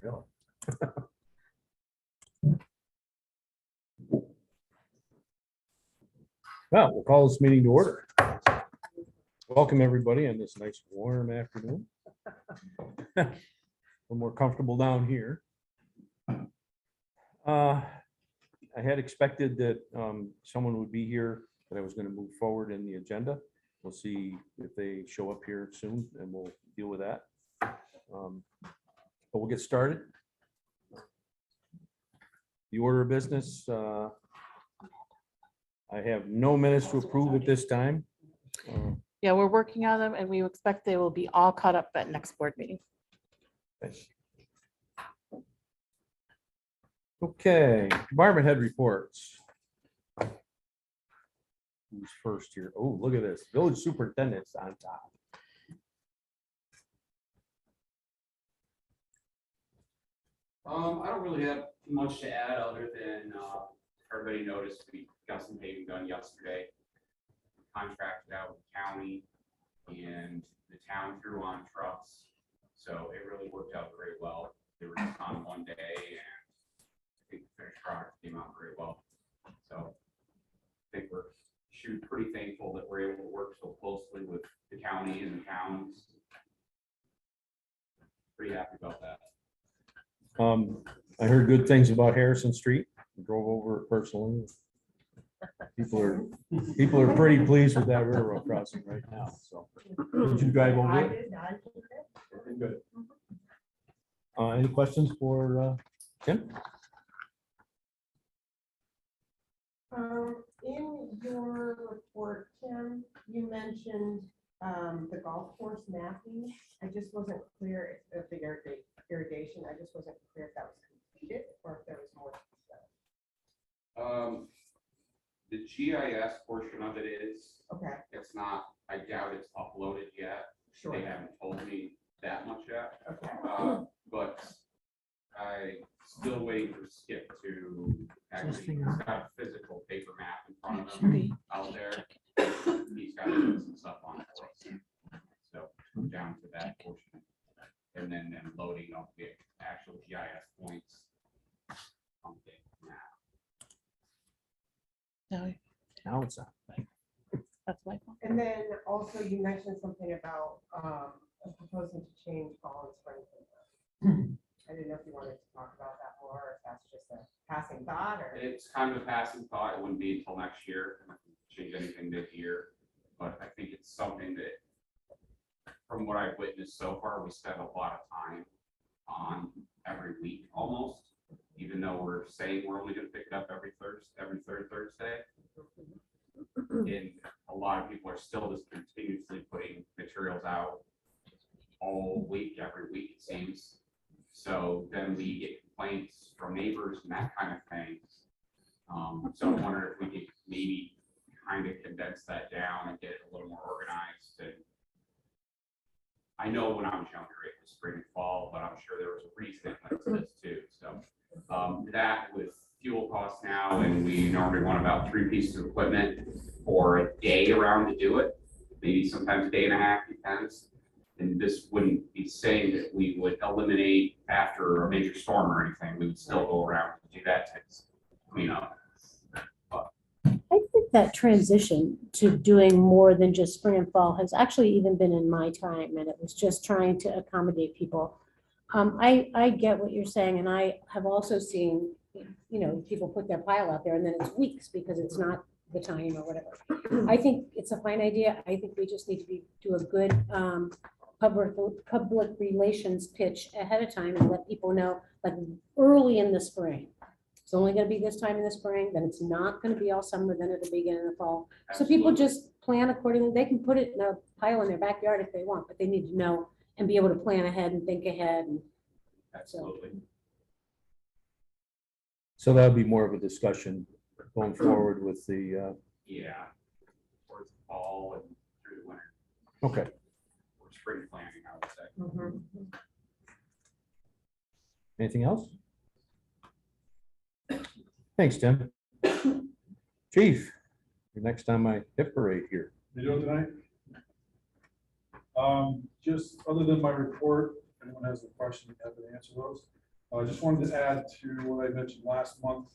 Really? Well, we'll call this meeting to order. Welcome, everybody, on this nice warm afternoon. A little more comfortable down here. I had expected that someone would be here, but I was going to move forward in the agenda. We'll see if they show up here soon, and we'll deal with that. But we'll get started. The order of business, I have no minutes to approve at this time. Yeah, we're working on them and we expect they will be all caught up at next board meeting. Okay, department head reports. Who's first here? Oh, look at this. Village superintendent's on top. I don't really have much to add other than everybody noticed we got some paving done yesterday. Contracted out with the county and the town threw on trucks. So it really worked out very well. They were just on one day and I think the finished product came out very well. So I think we're pretty thankful that we're able to work so closely with the county and the towns. Pretty happy about that. I heard good things about Harrison Street. Drove over it personally. People are pretty pleased with that railroad crossing right now, so. Did you drive over it? Good. Any questions for Tim? In your report, Tim, you mentioned the golf course mapping. I just wasn't clear if the irrigation, I just wasn't clear if that was completed or if there was more to be done. The GIS portion of it is, Okay, it's not, I doubt it's uploaded yet. sure. They haven't told me that much yet. Okay. But I still waiting for Skip to actually, he's got a physical paper map in front of him out there. He's got to put some stuff on it for us. So down to that portion. And then loading up the actual GIS points on the map. No, Now it's on. that's my fault. And then also you mentioned something about proposing to change fall and spring. I didn't know if you wanted to talk about that more, or if that's just a passing thought, or. It's kind of a passing thought. It wouldn't be until next year. I'm not gonna change anything mid-year. But I think it's something that, from what I've witnessed so far, we spend a lot of time on every week almost. Even though we're saying we're only gonna pick it up every third Thursday. And a lot of people are still just continuously putting materials out all week, every week it seems. So then we get complaints from neighbors and that kind of thing. So I wonder if we could maybe kind of condense that down and get it a little more organized. And I know when I was younger, it was spring and fall, but I'm sure there was a reason it went to this too. So that with fuel costs now, and we normally run about 3 pieces of equipment for a day around to do it, maybe sometimes a day and a half, depends. And this wouldn't be saying that we would eliminate after a major storm or anything. We would still go around to do that to clean up. I think that transition to doing more than just spring and fall has actually even been in my time, and it was just trying to accommodate people. I get what you're saying, and I have also seen, people put their pile out there and then it's weeks because it's not the time or whatever. I think it's a fine idea. I think we just need to do a good public relations pitch ahead of time and let people know, like early in the spring. It's only going to be this time in the spring, then it's not going to be all summer, then it'll begin in the fall. So people Absolutely. just plan accordingly. They can put it in a pile in their backyard if they want, but they need to know and be able to plan ahead and think ahead. And Absolutely. So that'll be more of a discussion going forward with the, Yeah. Towards the fall and through the winter, okay. or spring planning, I would say. Mhm. Anything else? Thanks, Tim. Chief, you're next on my hip parade here. You doing tonight? Just other than my report anyone has a question, I'm happy to answer those. I just wanted to add to what I mentioned last month,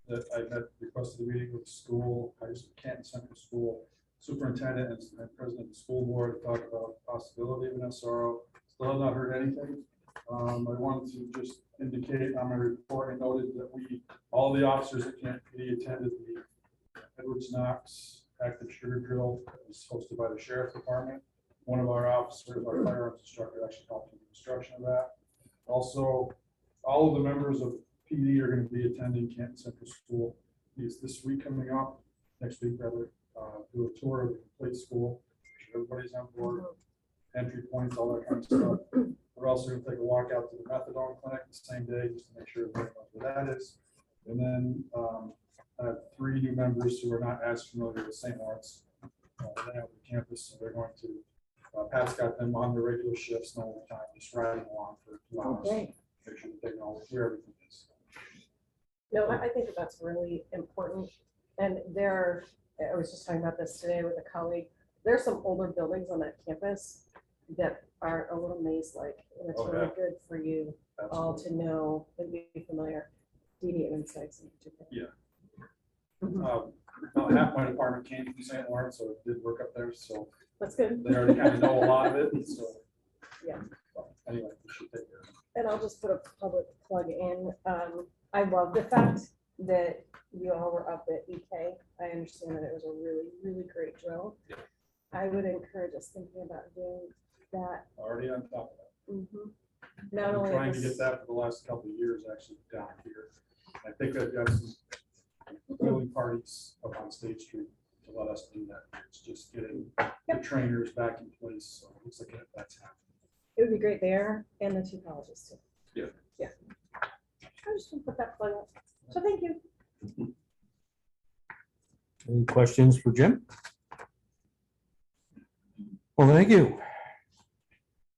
that I requested a meeting with the school, Canton Central School superintendent and president of the school board to talk about the possibility of an SRO. Still have not heard anything. I wanted to just indicate on my report, I noted that all the officers at Camp PD attended the Edwards Knox active shooter drill that was hosted by the sheriff's department. One of our officers, our firearms instructor, actually helped in the instruction of that. Also, all of the members of PD are going to be attending Canton Central School this week coming up, next week rather, do a tour of the complete school. Make sure everybody's on board, entry points, all that kind of stuff. We're also going to take a walk out to the methadone clinic the same day, just to make sure everybody knows where that is. And then I have 3 new members who are not as familiar with St. Lawrence. They have the campus, so they're going to, Pat's got them on the regular shifts, no overtime, just riding along for 2 hours. Okay. Make sure that they know where everything is. No, I think that's really important. And I was just talking about this today with a colleague. There's some older buildings on that campus that are a little maze-like, and it's Oh, really yeah. good for you all Absolutely. to know and be familiar. DD insights in particular. About half my department came from St. Lawrence, so it did work up there, so That's good. they already kind of know a lot of it, so. Yeah. Well, anyway, we should take care of it. And I'll just put a public plug in. I love the fact that you all were up at EK. I understand that it was a really, really great drill. I would encourage us thinking about doing that. Already on top of that. Not I'm only trying at to this- get that for the last couple of years, actually, down here. I think I've got some grilling parties up on State Street to let us do that. It's just getting the trainers back in place, so it looks like that's happening. It would be great there and the 2 colleges too. Yeah. Yeah. I just want to put that plug up. So thank you. Any questions for Jim? Well, thank you.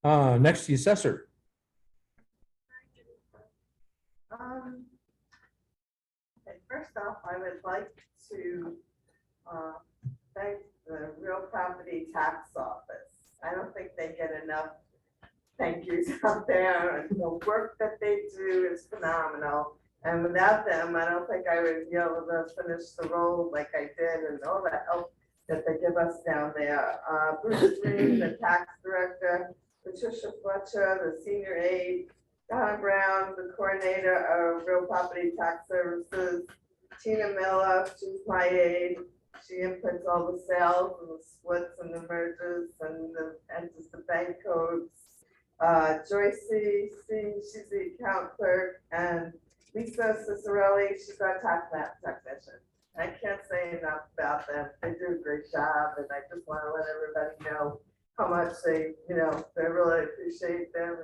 Next, the assessor. Okay, first off, I would like to thank the Real Property Tax Office. I don't think they get enough thank yous out there, and the work that they do is phenomenal. And without them, I don't think I would be able to finish the role like I did, and all the help that they give us down there. Bruce Green, the tax director, Patricia Fletcher, the senior aide, Donna Brown, the coordinator of Real Property Tax Services, Tina Miller, she's my aide. She inputs all the sales and the splits and the mergers and enters the bank codes. Joyce, she's the account clerk, and Lisa Cicerelli, she's our tax map technician. I can't say enough about them. They do a great job, and I just want to let everybody know how much they really appreciate them.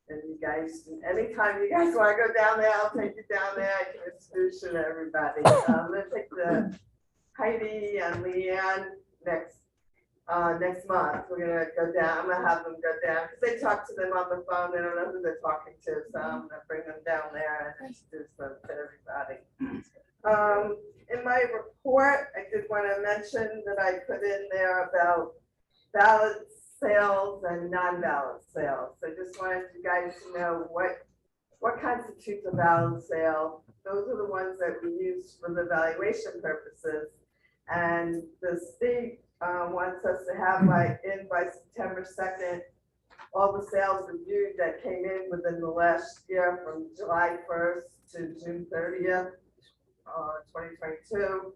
And you guys, anytime you guys want to go down there, I'll take you down there. I can introduce you to everybody. I'm gonna take the Heidi and Leanne next month. We're gonna go down. I'm gonna have them go down because they talk to them on the phone. They don't know who they're talking to, so I'm gonna bring them down there and introduce them to everybody. In my report, I did want to mention that I put in there about ballot sales and non-ballot sales. I just wanted you guys to know what constitutes a ballot sale. Those are the ones that we use for the valuation purposes. And the state wants us to have by September 2nd, all the sales reviewed that came in within the last year from July 1st to June 30th, 2022.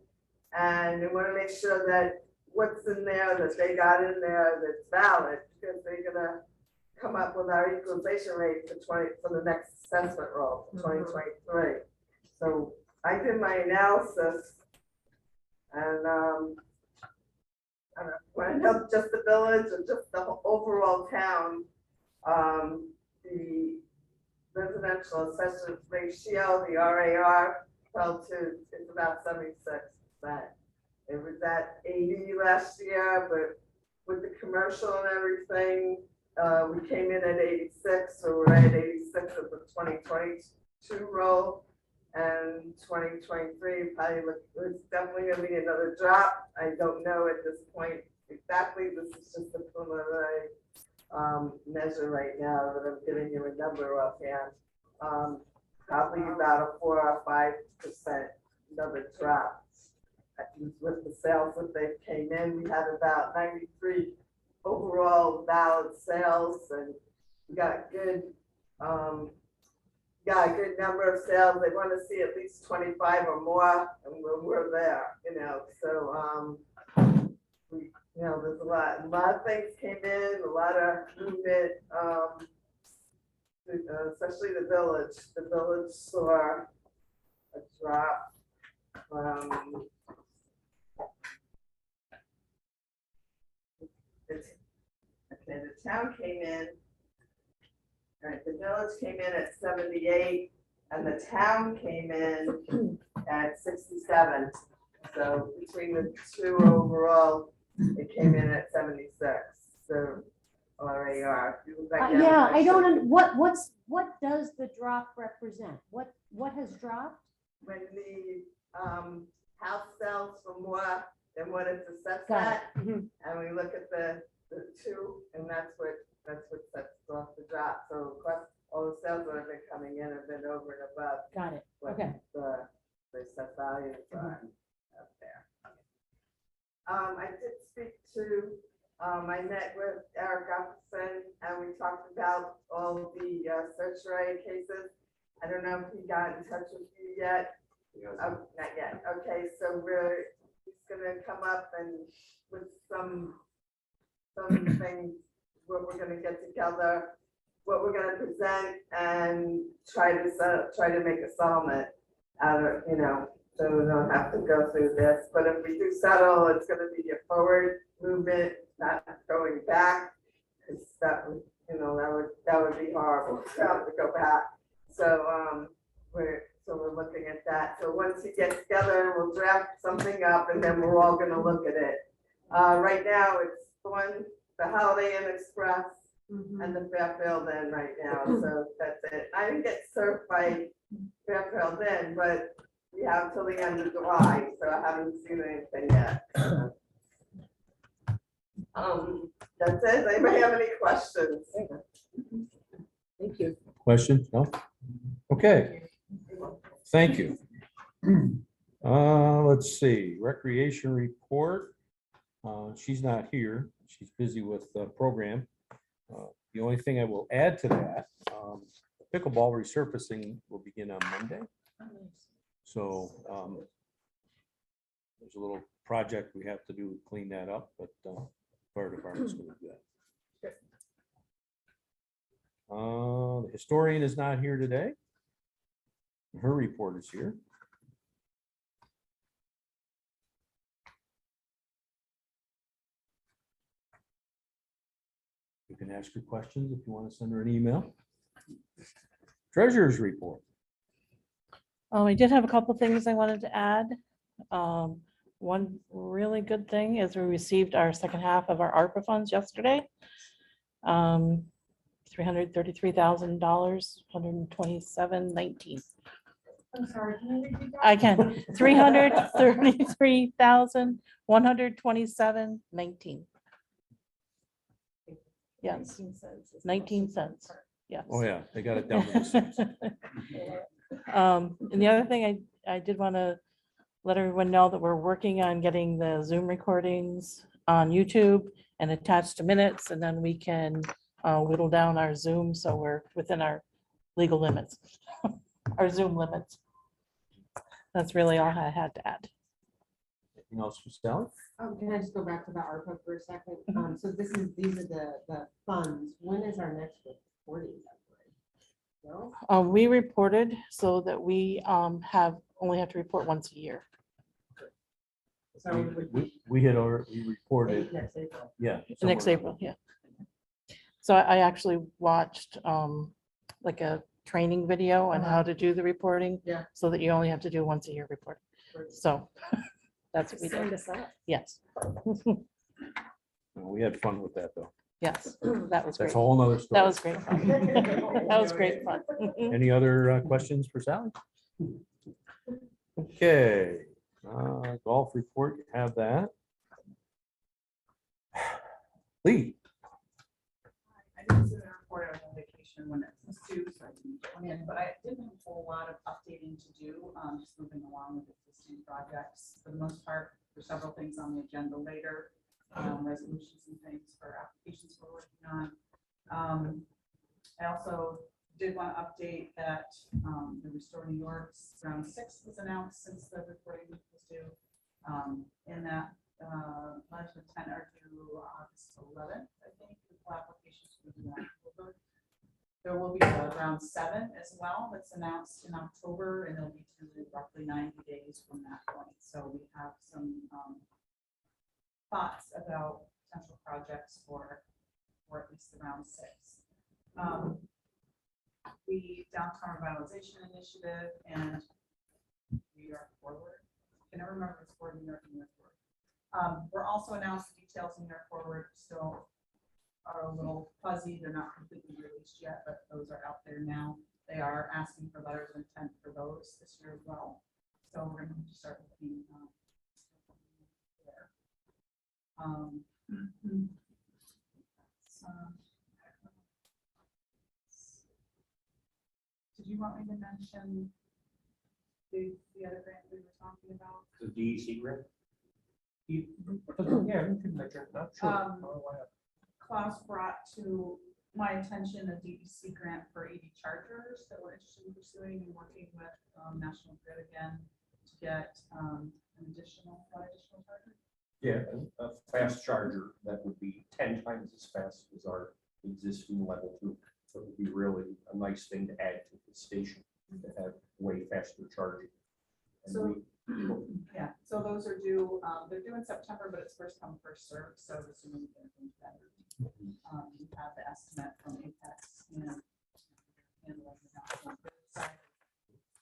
And we want to make sure that what's in there that they got in there that's valid, because they're gonna come up with our equalization rate for the next assessment roll for 2023. So I did my analysis, and I don't know, when I know just the village or just the overall town, the residential assessment ratio, the RAR, fell to, it's about 76%. It was at 80 last year, but with the commercial and everything, we came in at 86, so we're at 86 of the 2022 roll, and 2023 probably it's definitely gonna be another drop. I don't know at this point exactly. This is just a preliminary measure right now that I'm giving you a number offhand. Probably about a 4 or 5% another drop. With the sales that they came in, we had about 93 overall valid sales, and we got good, got a good number of sales. They want to see at least 25 or more, and we're there, you know. So, you know, there's a lot of things came in, a lot of movement, especially the village. The village saw a drop. Okay, the town came in, all right, the village came in at 78, and the town came in at 67. So between the two overall, it came in at 76. So RAR. Yeah, I don't, what does the drop represent? What has dropped? When the house sells for more than what it's assessed Got it. at, and we look at the two, and that's what sets off the drop. So of course, all the sales that have been coming in have been over and above Got it, what okay. the set values are up there. I did speak to, I met with Eric Gustafson, and we talked about all the certiorari cases. I don't know if he got in touch with you yet. Oh, not yet. Okay, so he's gonna come up and with some things, what we're gonna get together, what we're gonna present, and try to make a settlement out of, you know, so we don't have to go through this. But if we do settle, it's gonna be a forward movement, not going back, because that would, you know, that would be horrible to have to go back. So we're looking at that. So once he gets together, we'll draft something up, and then we're all gonna look at it. Right now, it's the Holiday Inn Express and the Fairfield Inn right now. So that's it. I didn't get served by Fairfield Inn, but we have till the end of July, so I haven't seen anything yet. That's it. Does anybody have any questions? Thank you. Questions? No? Okay, thank you. Let's see, recreation report. She's not here. She's busy with the program. The only thing I will add to that, pickleball resurfacing will begin on Monday. So there's a little project we have to do to clean that up, but fire department's going to do that. The historian is not here today. Her report is here. You can ask her questions if you want to send her an email. Treasurer's report. I did have a couple things I wanted to add. One really good thing is we received our second half of our ARPA funds yesterday. $333,000, 127.19. I'm sorry, can you repeat that? I can, 333,127.19. Yes, 19 cents. Yes. Oh, yeah, they got it down to the cents. And the other thing I did want to let everyone know that we're working on getting the Zoom recordings on YouTube and attached to minutes, and then we can whittle down our Zoom so we're within our legal limits, our Zoom limits. That's really all I had to add. Anything else for Sally? Can I just go back to the ARPA for a second? So these are the funds. When is our next reporting? No? We reported so that we only have to report once a year. So it would be We had already reported, next April. yeah. Next somewhere April, yeah. So I actually watched like a training video on how to do the reporting. Yeah. So that you only have to do once a year report. So that's what we Sign did. us up. Yes, We had fun with that, though. yes, that was great. That's a whole nother story. That was great fun. That was great fun. Any other questions for Sally? Okay, golf report, you have that. Lee, session when it was due, so I didn't get one in, but I didn't have a whole lot of updating to do, just moving along with existing projects. For the most part, there's several things on the agenda later, resolutions and things for applications we're working on. I also did want to update that the Restore New York's round 6 was announced since the recording was due. In that letters of intent are due August 11th, I think. The full applications will be in October. There will be a round 7 as well that's announced in October, and it'll be through roughly 90 days from that point. So we have some thoughts about potential projects for at least the round 6. The downtown revitalization initiative and New York Forward. I can never remember if it's for New York and New York Forward. We're also announced the details in New York Forward still are a little fuzzy. They're not completely released yet, but those are out there now. They are asking for letters of intent for those this year as well. So we're going to start looking there. Did you want me to mention the other grant we were talking about? The DEC grant? Yeah, you can mention it, not sure. Klaus brought to my attention a DEC grant for EV chargers that we're interested in pursuing and working with National Grid again to get an additional charger. Yeah, a fast charger that would be 10 times as fast as our existing level 2. So it would be really a nice thing to add to the station to have way faster charging. And So, yeah, so those are due, they're due in September, but it's first come, first served, so the sooner we get them, the better. We have the estimate from Apex and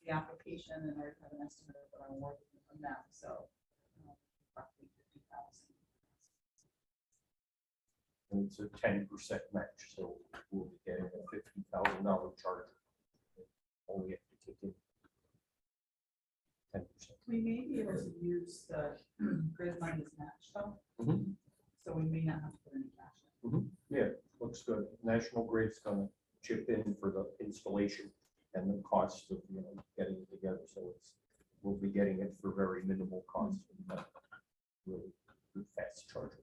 the application, and I have an estimate of what I'm working from them, so roughly 50,000. and it's a 10% match, so we'll be getting a $50,000 charger. Only have to kick in 10%. We may be able to use the grid money as match though. Mhm. So we may not have to put any cash in. Yeah, looks good. National Grid's gonna chip in for the installation and the cost of, getting it together, so we'll be getting it for very minimal cost. But really good fast charger.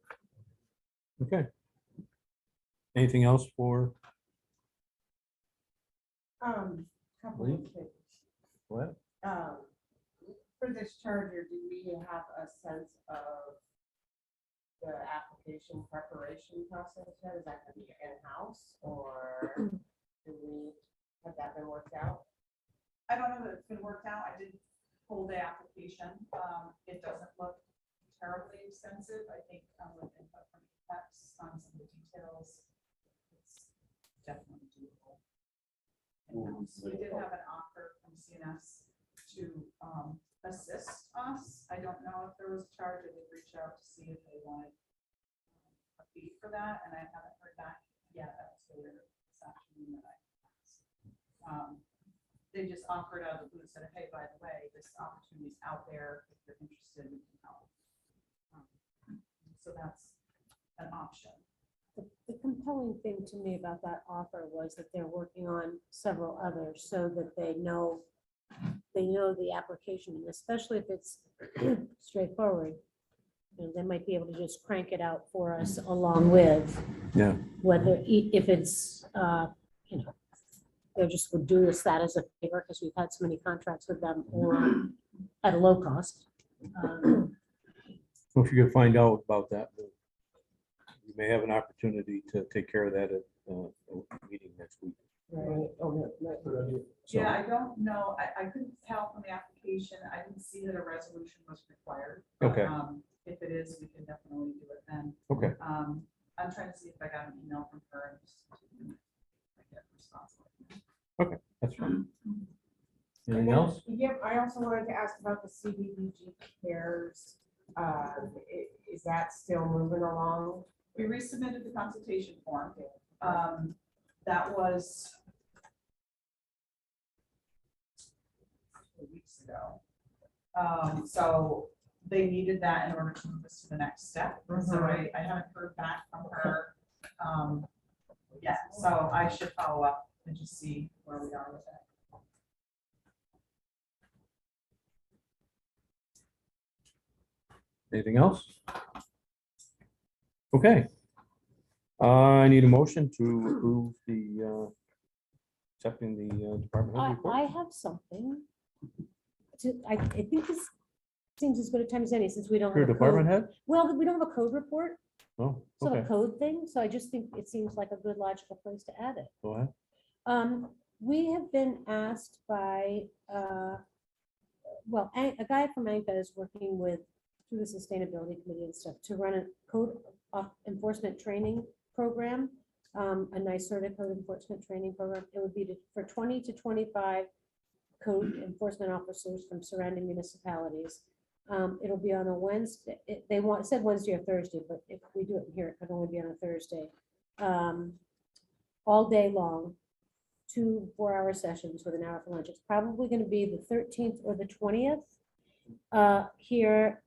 Okay. Anything else for Couple Lee? of things. what? For this charger, do we have a sense of the application preparation process yet? Is that gonna be in-house or has that been worked out? I don't know that it's been worked out. I did pull the application. It doesn't look terribly extensive. I think with input from Apex on some of the details, it's definitely doable. In-house. We did have an offer from CNS to assist us. I don't know if there was a charge. I did reach out to see if they wanted a fee for that, and I haven't heard back yet. That was later this afternoon that I asked. They just offered out of the blue, said, hey, by the way, this opportunity is out there. If you're interested, we can help. So that's an option. The compelling thing to me about that offer was that they're working on several others so that they know the application, and especially if it's straightforward. They might be able to just crank it out for us along with. Yeah. Whether, if it's, they just would do us that as a favor because we've had so many contracts with them or at a low cost. Well, if you could find out about that, you may have an opportunity to take care of that at a meeting next week. So, Yeah, I don't know. I couldn't tell from the application. I didn't see that a resolution was required. But, Okay. If it is, we can definitely do it then. Okay. I'm trying to see if I got an email from her and just get a response. That's fine. And Anything then, else? Yep, I also wanted to ask about the CDBG cares. Is that still moving along? We resubmitted the consultation form. That was 2 weeks ago. So they needed that in order to move us to the next step. So I haven't heard back from her yet. So I should follow up and just see where we are with that. Anything else? Okay. I need a motion to approve the accepting the department head I report. have something. I think this seems as good a time as any, since we don't Your have a department code. head? Well, we don't have a code report, Oh, it's not a okay, code thing, so I just think it seems like a good logical place to add it. go ahead. We have been asked by, well, a guy from ANCA is working with, through the Sustainability Committee and stuff, to run a code enforcement training program, a nice sort of code enforcement training program. It would be for 20 to 25 code enforcement officers from surrounding municipalities. It'll be on a Wednesday. Said Wednesday or Thursday, but if we do it here, it could only be on a Thursday. All day long, 2 4-hour sessions with an hour for lunch. It's probably going to be the 13th or the 20th. Here,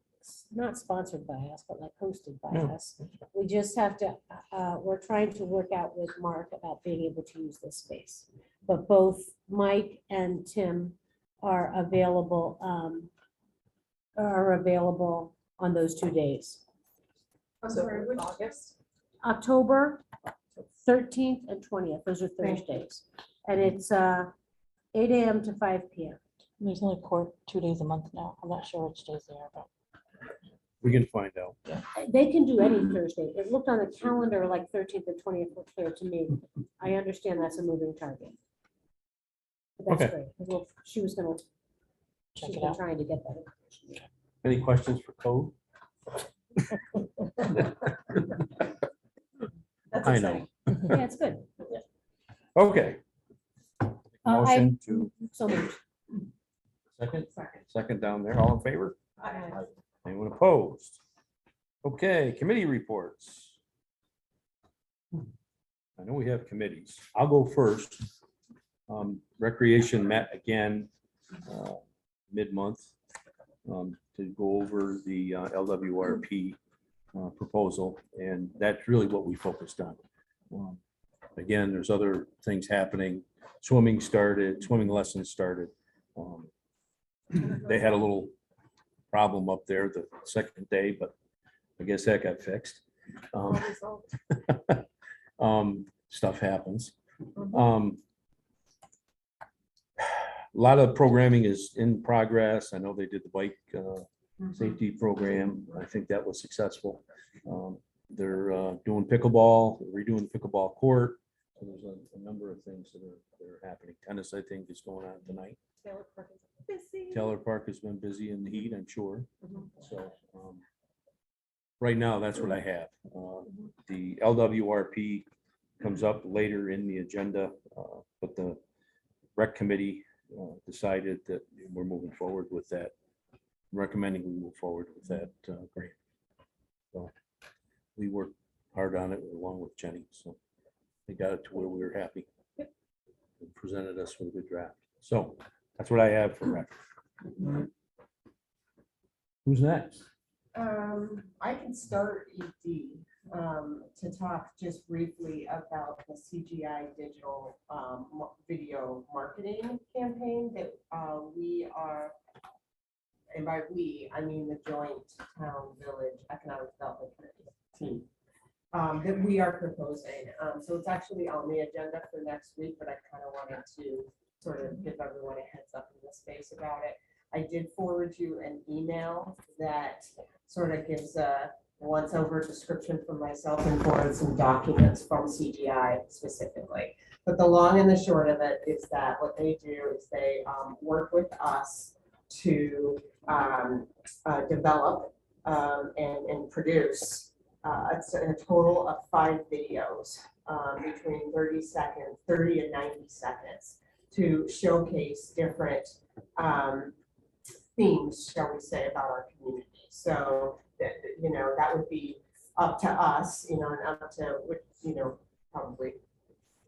not sponsored by us, but like hosted by No. us. We just have to, we're trying to work out with Mark about being able to use this space. But both Mike and Tim are available on those 2 days. So August. October 13th and 20th, those are Thursdays. And it's 8 AM to 5 PM. There's only court 2 days a month now. I'm not sure which days they are, but. We can find out. They can do any Thursday. It looked on the calendar like 13th and 20th were clear to me. I understand that's a moving target. But that's Okay. great. Well, she was gonna, Check she's it been out. trying to get that information. Any questions for code? That's I know. exciting. Yeah, it's good. Okay. Motion I- to So moved. second, Second. second down there, all in favor? Aye. Anyone opposed? Okay, committee reports. I know we have committees. I'll go first. Recreation met again mid-month to go over the LWRP proposal, and that's really what we focused on. Again, there's other things happening. Swimming lessons started. They had a little problem up there the second day, but I guess that got fixed. Stuff happens. A lot of programming is in progress. I know they did the bike safety program. I think that was successful. They're doing pickleball, redoing the pickleball court. So there's a number of things that are happening. Tennis, I think, is going on tonight. Taylor Park is busy. Taylor Park has been busy in the heat, I'm sure. Mhm. So right now, that's what I have. The LWRP comes up later in the agenda, but the rec committee decided that we're moving forward with that, recommending we move forward with that grant. So we worked hard on it along with Jenny, so they got it to where we were happy. And presented us with a good draft. So that's what I have for rec. Who's next? I can start ED, to talk just briefly about the CGI digital, video marketing campaign that, we are, and by we, I mean the joint town village economic development committee team, that we are proposing. So it's actually on the agenda for next week, but I kind of wanted to sort of give everyone a heads up in the space about it. I did forward you an email that sort of gives a once-over description from myself and forward some documents from CGI specifically. But the long and the short of it is that what they do is they work with us to develop and produce a total of 5 videos between 30 and 90 seconds to showcase different themes, shall we say, about our community. So that, you know, that would be up to us, you know, and up to, you know, probably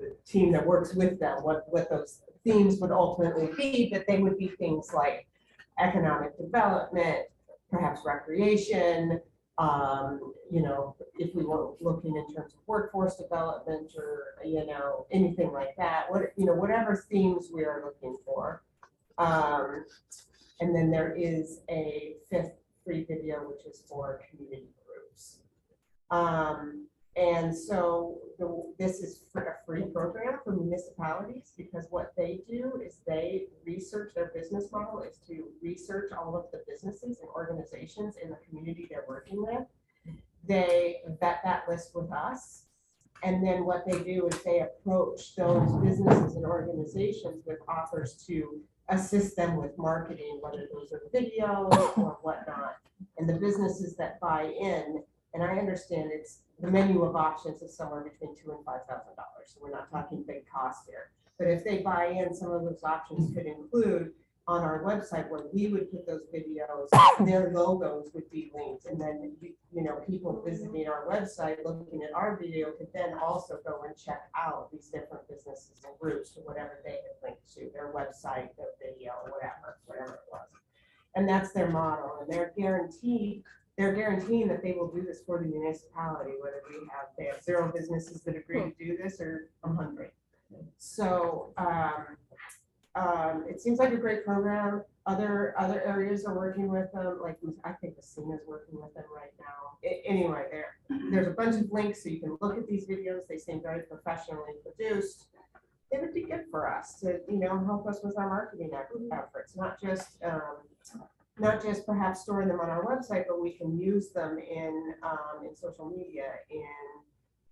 the team that works with them, what those themes would ultimately be, but they would be things like economic development, perhaps recreation, You know, if we were looking in terms of workforce development or, you know, anything like that, whatever themes we are looking for. And then there is a 5th free video, which is for community groups. And so this is a free program for municipalities, because what they do is they research, their business model is to research all of the businesses and organizations in the community they're working with. They vet that list with us. And then what they do is they approach those businesses and organizations with offers to assist them with marketing, whether those are videos or whatnot. And the businesses that buy in, and I understand the menu of options is somewhere between $2,000 and $5,000. So we're not talking big cost here. But if they buy in, some of those options could include on our website where we would put those videos, their logos would be linked. And then, you know, people visiting our website, looking at our video could then also go and check out these different businesses and groups to whatever they had linked to, their website, their video, whatever it was. And that's their model. And they're guaranteeing that they will do this for the municipality, whether they have 0 businesses that agree to do this or 100. So it seems like a great program. Other areas are working with them. Like I think Messina is working with them right now. Anyway, there's a bunch of links so you can look at these videos. They seem very professionally produced. They would be good for us to, you know, help us with our marketing efforts, not just perhaps storing them on our website, but we can use them in social media in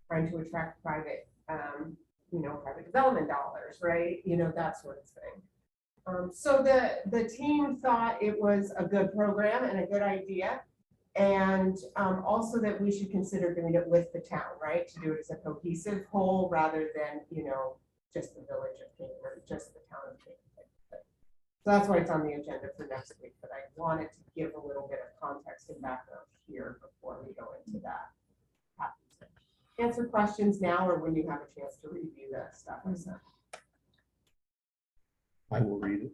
trying to attract private development dollars, right? You know, that sort of thing. So the team thought it was a good program and a good idea. And also that we should consider doing it with the town, right? To do it as a cohesive whole rather than, you know, just the village of Canton or just the town of Canton. So that's why it's on the agenda for next week, but I wanted to give a little bit of context and background here before we go into that. Answer questions now or when you have a chance to review that stuff I sent. I will read it.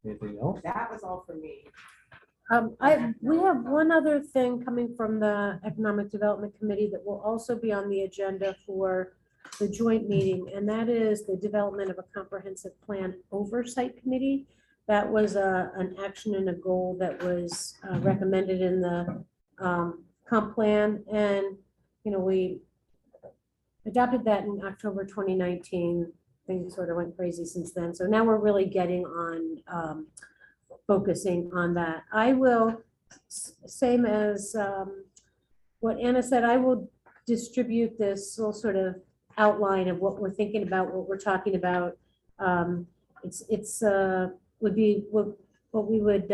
Anything else? That was all for me. We have one other thing coming from the Economic Development Committee that will also be on the agenda for the joint meeting, and that is the development of a comprehensive plan oversight committee. That was an action and a goal that was recommended in the comp plan, and you know, we adopted that in October 2019. Things sort of went crazy since then, so now we're really getting on focusing on that. I will, same as what Anna said, I will distribute this little sort of outline of what we're thinking about, what we're talking about. It's would be what we would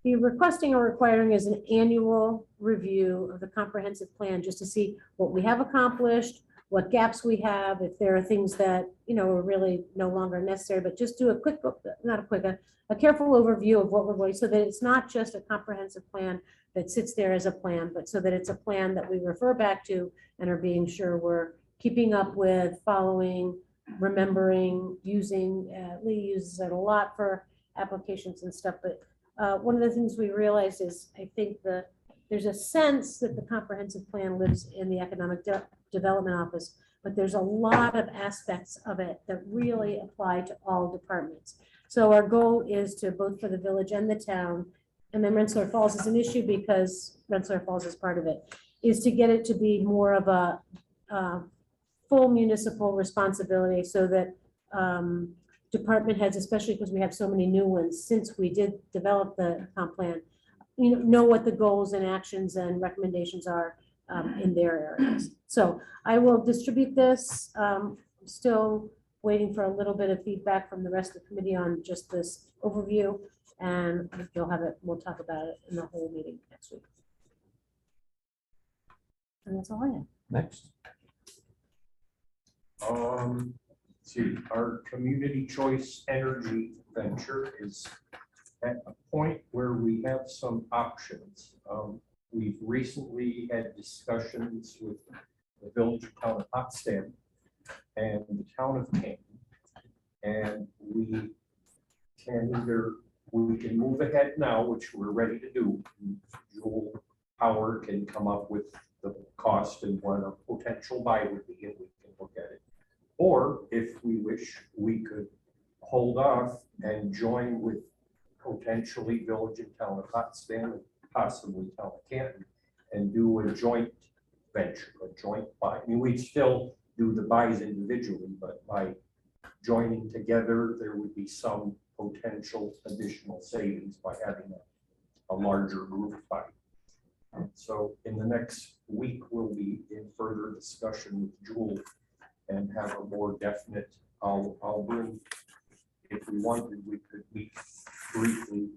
be requesting or requiring is an annual review of the comprehensive plan, just to see what we have accomplished, what gaps we have, if there are things that, you know, are really no longer necessary, but just do a quick, a careful overview of what we're going, so that it's not just a comprehensive plan that sits there as a plan, but so that it's a plan that we refer back to and are being sure we're keeping up with, following, remembering, using. Lee uses it a lot for applications and stuff, but one of the things we realized is, I think there's a sense that the comprehensive plan lives in the Economic Development Office, but there's a lot of aspects of it that really apply to all departments. So our goal is to, both for the village and the town, and then Rensselaer Falls is an issue because Rensselaer Falls is part of it, is to get it to be more of a full municipal responsibility, so that department heads, especially because we have so many new ones since we did develop the comp plan, you know what the goals and actions and recommendations are in their areas. So I will distribute this. Still waiting for a little bit of feedback from the rest of the committee on just this overview, and you'll have it. We'll talk about it in the whole meeting next week. And that's all I have. Next. See, our community choice energy venture is at a point where we have some options. We've recently had discussions with the village of town of Potsdam and the town of Canton, and we can either we can move ahead now, which we're ready to do. Joel Howard can come up with the cost and what a potential buy would be, and we can look at it. Or if we wish, we could hold off and join with potentially Village and Town of Potsdam, and possibly Town of Canton, and do a joint venture, a joint buy. I mean, we'd still do the buys individually, but by joining together, there would be some potential additional savings by having a larger group buy. So in the next week, we'll be in further discussion with Jewel and have a more definite, I'll bring, if we wanted, we could meet briefly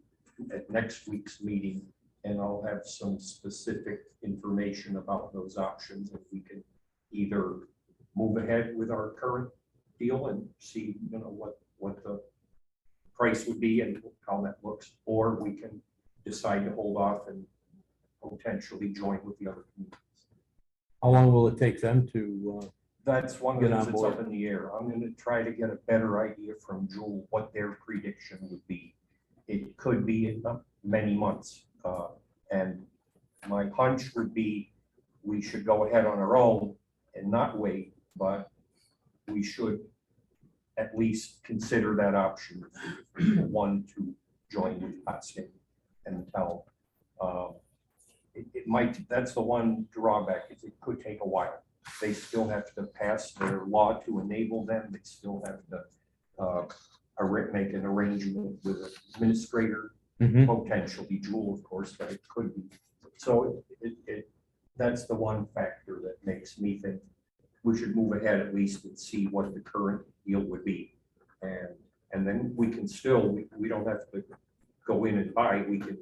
at next week's meeting, and I'll have some specific information about those options, and we can either move ahead with our current deal and see, what the price would be and how that looks, or we can decide to hold off and potentially join with the other communities. How long will it take them to, That's one Get of on the things that's up board. in the air. I'm gonna try to get a better idea from Jewel what their prediction would be. It could be in many months. And my hunch would be, we should go ahead on our own and not wait, but we should at least consider that option. One, to join with Potsdam and tell. It might, that's the one drawback, is it could take a while. They still have to pass their law to enable them. They still have to make an arrangement with an administrator, potentially Jewel, of course, but it could be. So that's the one factor that makes me think we should move ahead at least and see what the current deal would be. And then we can still, we don't have to go in and buy, we can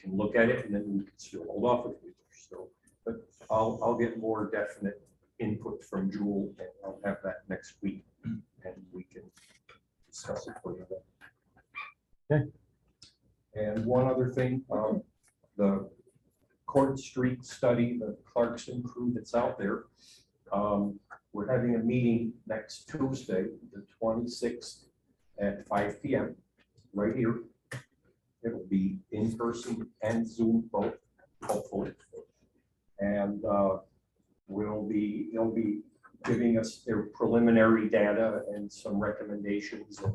look at it and then we can still hold off if we wish. So, but I'll get more definite input from Jewel, and I'll have that next week, and we can discuss it for you. Okay. And one other thing, the Court Street study, the Clarkson crew that's out there, we're having a meeting next Tuesday, the 26th at 5 p.m. right here. It'll be in person and Zoom both, hopefully. And they'll be giving us their preliminary data and some recommendations. And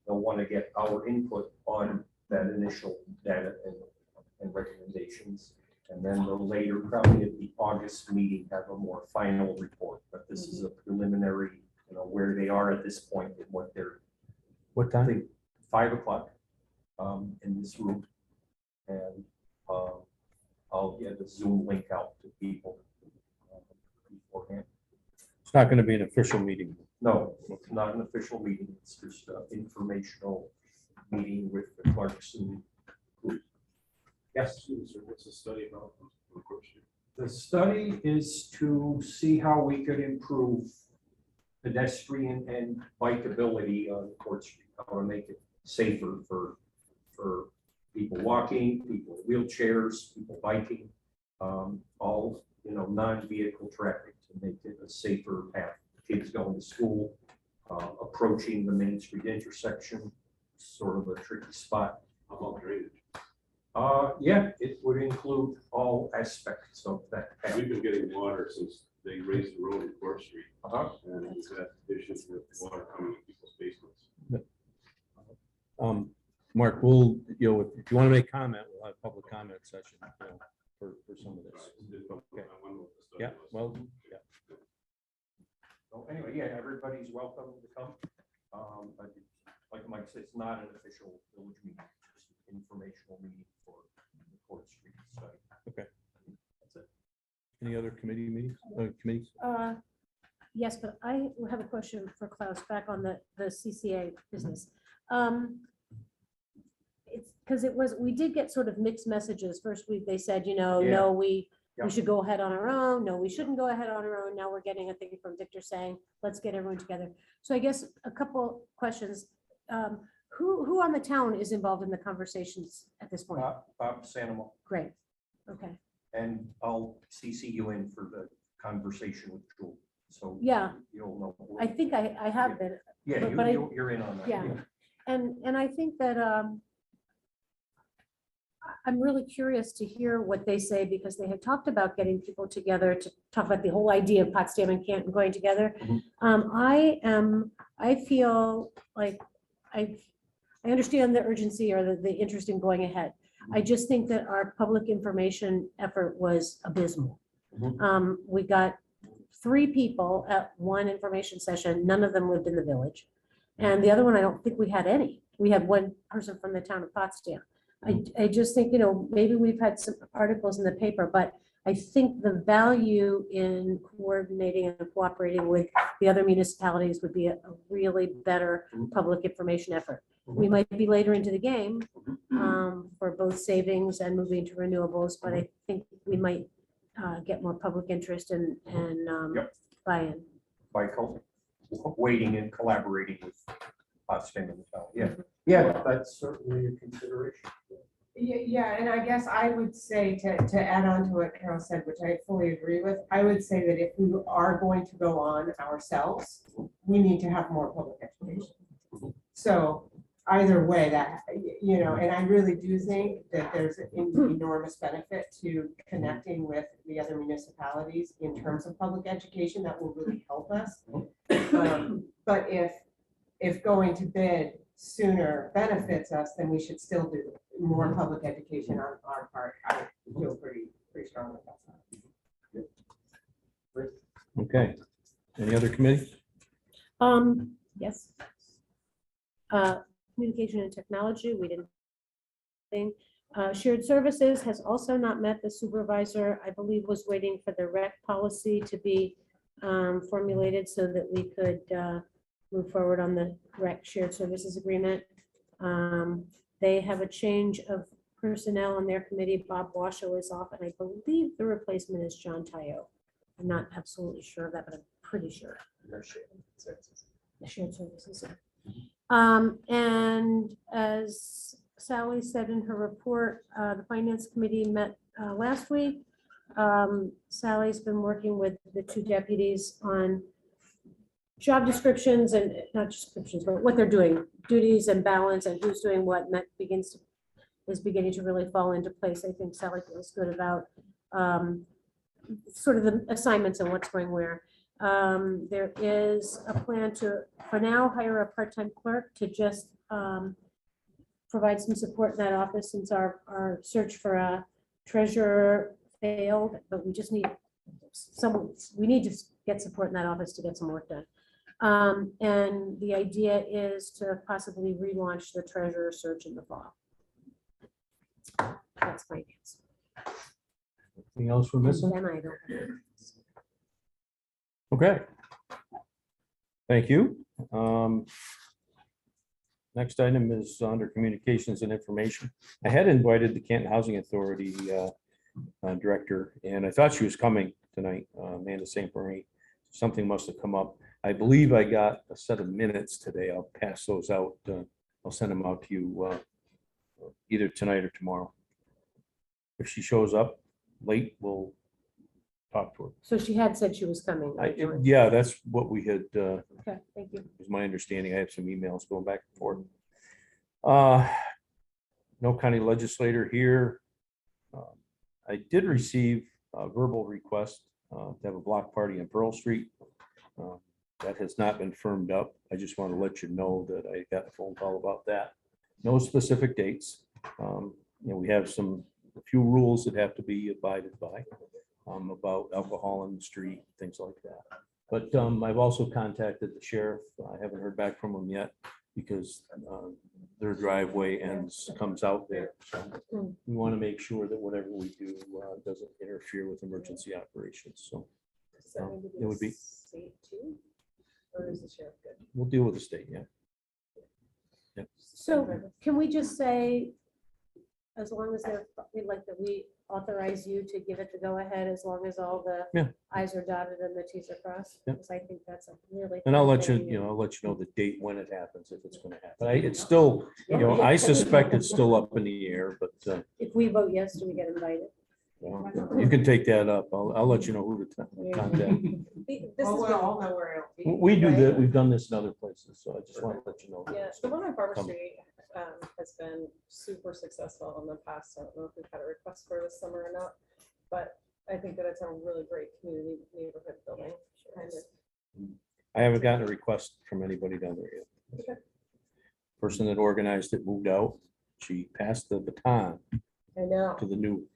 they'll want to get our input on that initial data and recommendations. And then they'll later, probably at the August meeting, have a more final report. But this is a preliminary, where they are at this point and what they're, what I time? think, 5 o'clock in this room. And I'll get a Zoom link out to people beforehand. It's not gonna be an official meeting. No, it's not an official meeting. It's just an informational meeting with the Clarkson group. Yes. What's the study about? The study is to see how we could improve pedestrian and bikeability on Court Street, how to make it safer for people walking, people in wheelchairs, people biking, all, non-vehicle traffic, to make it a safer path. Kids going to school, approaching the Main Street intersection, sort of a tricky spot. How about drainage? Yeah, it would include all aspects of that path. We've been getting water since they raised the road in Court Street, Uh-huh. and we've had issues with water coming in people's basements. Mark, we'll, if you want to make comment, we'll have a public comment session, for some of this. Okay. Yeah, well, yeah. So anyway, yeah, everybody's welcome to come. But like Mike said, it's not an official village meeting, it's just an informational meeting for the Court Street study. Okay. That's it. Any other committee meetings, committees? Yes, but I have a question for Klaus back on the CCA business. It's because we did get sort of mixed messages. First week, they said, no, we should go ahead on our own. No, we shouldn't go ahead on our own. Now we're getting a thing from Victor saying, let's get everyone together. So I guess a couple questions. Who on the town is involved in the conversations at this point? Bob Sanamo, Great. Okay. and I'll CC you in for the conversation with Jewel. So Yeah, you'll know. I think I have been. Yeah, but I- you're in on that. Yeah. And I think that I'm really curious to hear what they say, because they had talked about getting people together to talk about the whole idea of Potsdam and Canton going together. I feel like I understand the urgency or the interest in going ahead. I just think that our public information effort was abysmal. We got 3 people at one information session. None of them lived in the village. And the other one, I don't think we had any. We had one person from the town of Potsdam. I just think, maybe we've had some articles in the paper, but I think the value in coordinating and cooperating with the other municipalities would be a really better public information effort. We might be later into the game for both savings and moving to renewables, but I think we might get more public interest and buy-in. By waiting and collaborating with Potsdam and the town. Yeah, that's certainly a consideration. Yeah, and I guess I would say to add on to what Carol said, which I fully agree with, I would say that if we are going to go on ourselves, we need to have more public education. So either way, that, and I really do think that there's an enormous benefit to connecting with the other municipalities in terms of public education that will really help us. But if going to bid sooner benefits us, then we should still do more public education on our part. I feel pretty strongly about that. Okay. Any other committee? Yes. Communication and technology, we didn't think. Shared services has also not met. The supervisor, I believe, was waiting for the rec policy to be formulated so that we could move forward on the rec shared services agreement. They have a change of personnel on their committee. Bob Washoe is off, and I believe the replacement is John Tayo. I'm not absolutely sure of that, but I'm pretty sure. The shared services. And as Sally said in her report, the finance committee met last week. Sally's been working with the 2 deputies on job descriptions, and not descriptions, but what they're doing, duties and balance, and who's doing what, and that is beginning to really fall into place. I think Sally feels good about sort of the assignments and what's going where. There is a plan to, for now, hire a part-time clerk to just provide some support in that office, since our search for a treasurer failed, but we just need we need to get support in that office to get some work done. And the idea is to possibly relaunch the treasurer search in the fall. That's finance. Anything else we're missing? Then I don't. Okay. Thank you. Next item is under communications and information. I had invited the Canton Housing Authority director, and I thought she was coming tonight, Amanda St. Marie. Something must have come up. I believe I got a set of minutes today. I'll pass those out. I'll send them out to you either tonight or tomorrow. If she shows up late, we'll talk to her. So she had said she was coming. Yeah, that's what we had, Okay, thank you. was my understanding. I have some emails going back and forth. No county legislator here. I did receive a verbal request to have a block party on Pearl Street. That has not been firmed up. I just want to let you know that I got a phone call about that. No specific dates. We have a few rules that have to be abided by about alcohol in the street, things like that. But I've also contacted the sheriff. I haven't heard back from them yet because their driveway comes out there. So we want to make sure that whatever we do doesn't interfere with emergency operations. So it would be. State too? Or is the sheriff good? We'll deal with the state, yeah. So can we just say, as long as we'd like that we authorize you to give it the go ahead, as long as all the i's are dotted and the t's are crossed? Yeah. Because I think that's a really. And I'll let fun you, thing. I'll let you know the date when it happens, if it's going to happen. It's still, I suspect it's still up in the air, but If we vote yes, do we get invited? Well, you can take that up. I'll let you know who to contact. This is Oh, we well. all know where it'll be. We do that. right? We've done this in other places, so I just want to let you know. Yeah, the one on Barber Come. Street has been super successful in the past. I don't know if we've had a request for this summer or not, but I think that it's a really great community neighborhood building. Kind of. I haven't gotten a request from anybody down there yet. Person that organized it moved out. She passed the baton I know. to the new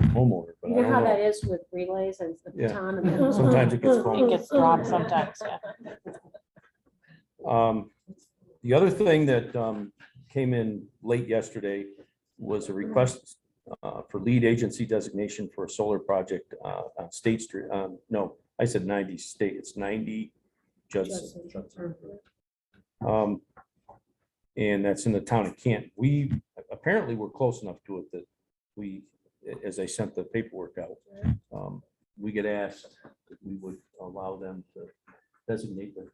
homeowner, but You I know don't how that know. is with relays and the Yeah. baton and then. Sometimes it gets It phoned. gets dropped sometimes, yeah. The other thing that came in late yesterday was a request for lead agency designation for a solar project on State Street. No, I said 90 State, it's 90 Judson. And that's in the town of Canton. We apparently were close enough to it that we, as I sent the paperwork out, we get asked if we would allow them to designate the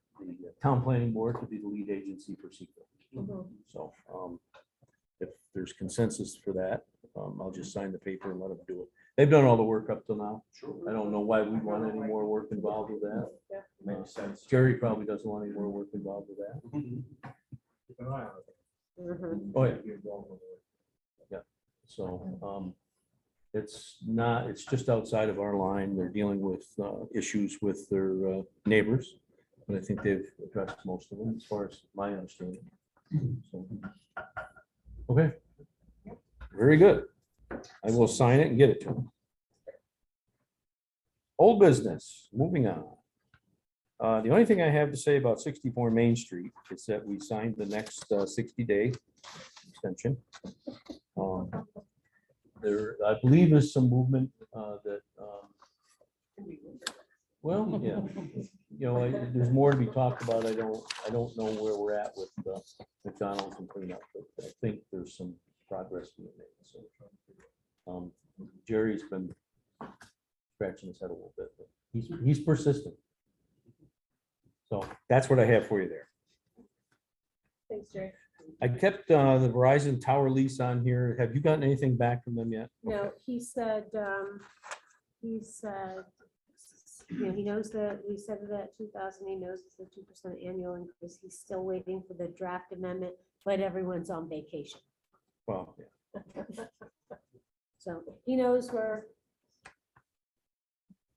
town planning board to be the lead agency for secret. So if there's consensus for that, I'll just sign the paper and let them do it. They've done all the work up till now. I don't know why we want any more work involved with that. Makes sense. Jerry probably doesn't want any more work involved with that. Mhm. Oh, yeah. Yeah, so, it's not, it's just outside of our line. They're dealing with, issues with their, neighbors. But I think they've addressed most of them as far as my understanding. So, okay. Very good. I will sign it and get it to them. Old business, moving on. The only thing I have to say about 64 Main Street is that we signed the next 60-day extension. There, I believe there's some movement that, well, yeah, there's more to be talked about. I don't know where we're at with McDonald's and cleanup, but I think there's some progress being made. So Jerry's been scratching his head a little bit, but he's persistent. So that's what I have for you there. Thanks, Jerry. I kept the Verizon tower lease on here. Have you gotten anything back from them yet? No, he said, he knows that we said it at 2,000, he knows it's a 2% annual increase. He's still waiting for the draft amendment, but everyone's on vacation. Well, yeah. So he knows where.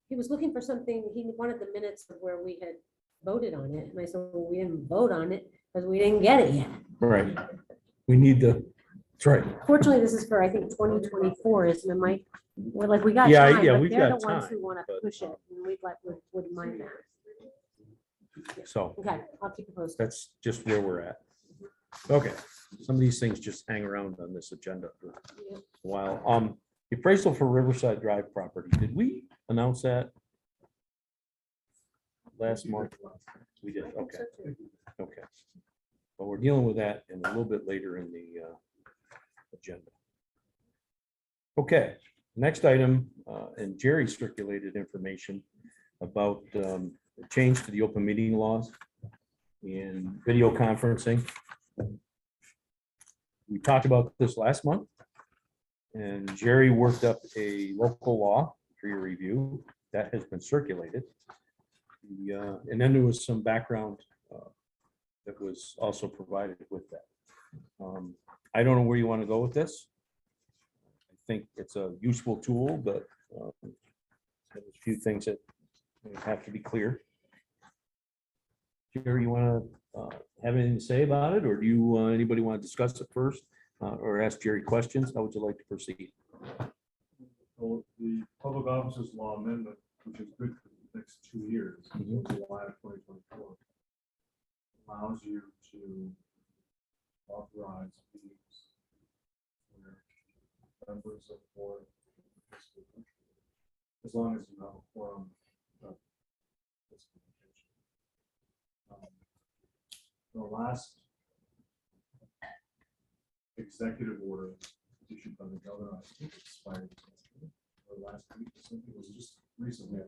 He was looking for something, he wanted the minutes of where we had voted on it, and I said, well, we didn't vote on it because we didn't get it yet. Right. We need to, that's right. Fortunately, this is for, I think, 2024, isn't it, Mike? We're like, we got Yeah, time, yeah, but we've they're the got ones time, who want to but, push it, and we'd like, wouldn't mind that. So Okay, I'll keep you posted. that's just where we're at. Okay, some of these things just hang around on this agenda for a while. The appraisal for Riverside Drive property, did we announce that last month? We did, okay, okay. But we're dealing with that in a little bit later in the agenda. Okay, next item, and Jerry circulated information about the change to the open meeting laws in video conferencing. We talked about this last month, and Jerry worked up a local law for your review that has been circulated. And then there was some background that was also provided with that. I don't know where you want to go with this. I think it's a useful tool, but there's a few things that have to be clear. Jerry, you want to have anything to say about it, or do you, anybody want to discuss it first, or ask Jerry questions? How would you like to proceed? Well, the public officers law amendment, which is good for the next 2 years, until July of 2024, allows you to authorize meetings where members of the board, as long as you have a quorum of this communication. The last executive order issued by the governor, I think expired or last week or something, it was just recently.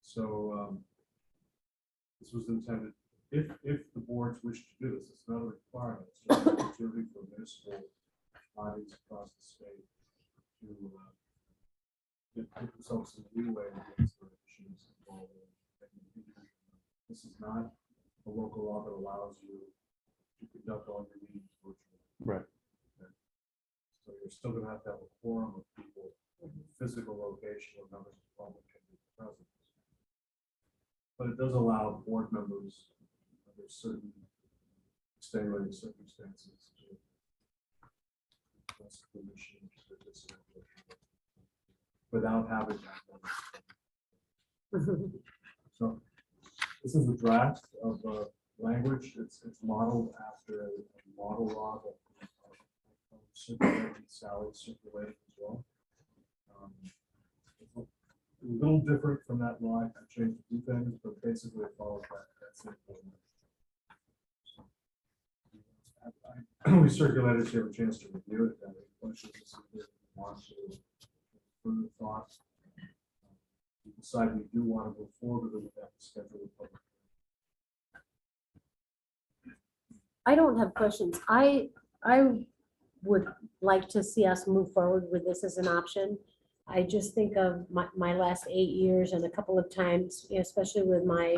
So this was intended, if the boards wish to do this, it's not a requirement, it's just an opportunity for municipal bodies across the state to give themselves some leeway against the issues involved. This is not a local law that allows you to conduct all your meetings virtually. Right. So you're still gonna have to have a quorum of people, physical location where members of the public can be present. But it does allow board members under certain extenuating circumstances to request permission to participate without having that. So this is a draft of language. It's modeled after a model law that Sally circulated as well. It's a little different from that law. I changed a few things, but basically it follows that same format. We circulated, so you have a chance to review it. And any questions, if you want to further thoughts. You decide we do want to move forward with that schedule of public. I don't have questions. I would like to see us move forward with this as an option. I just think of my last 8 years and a couple of times, you know, especially with my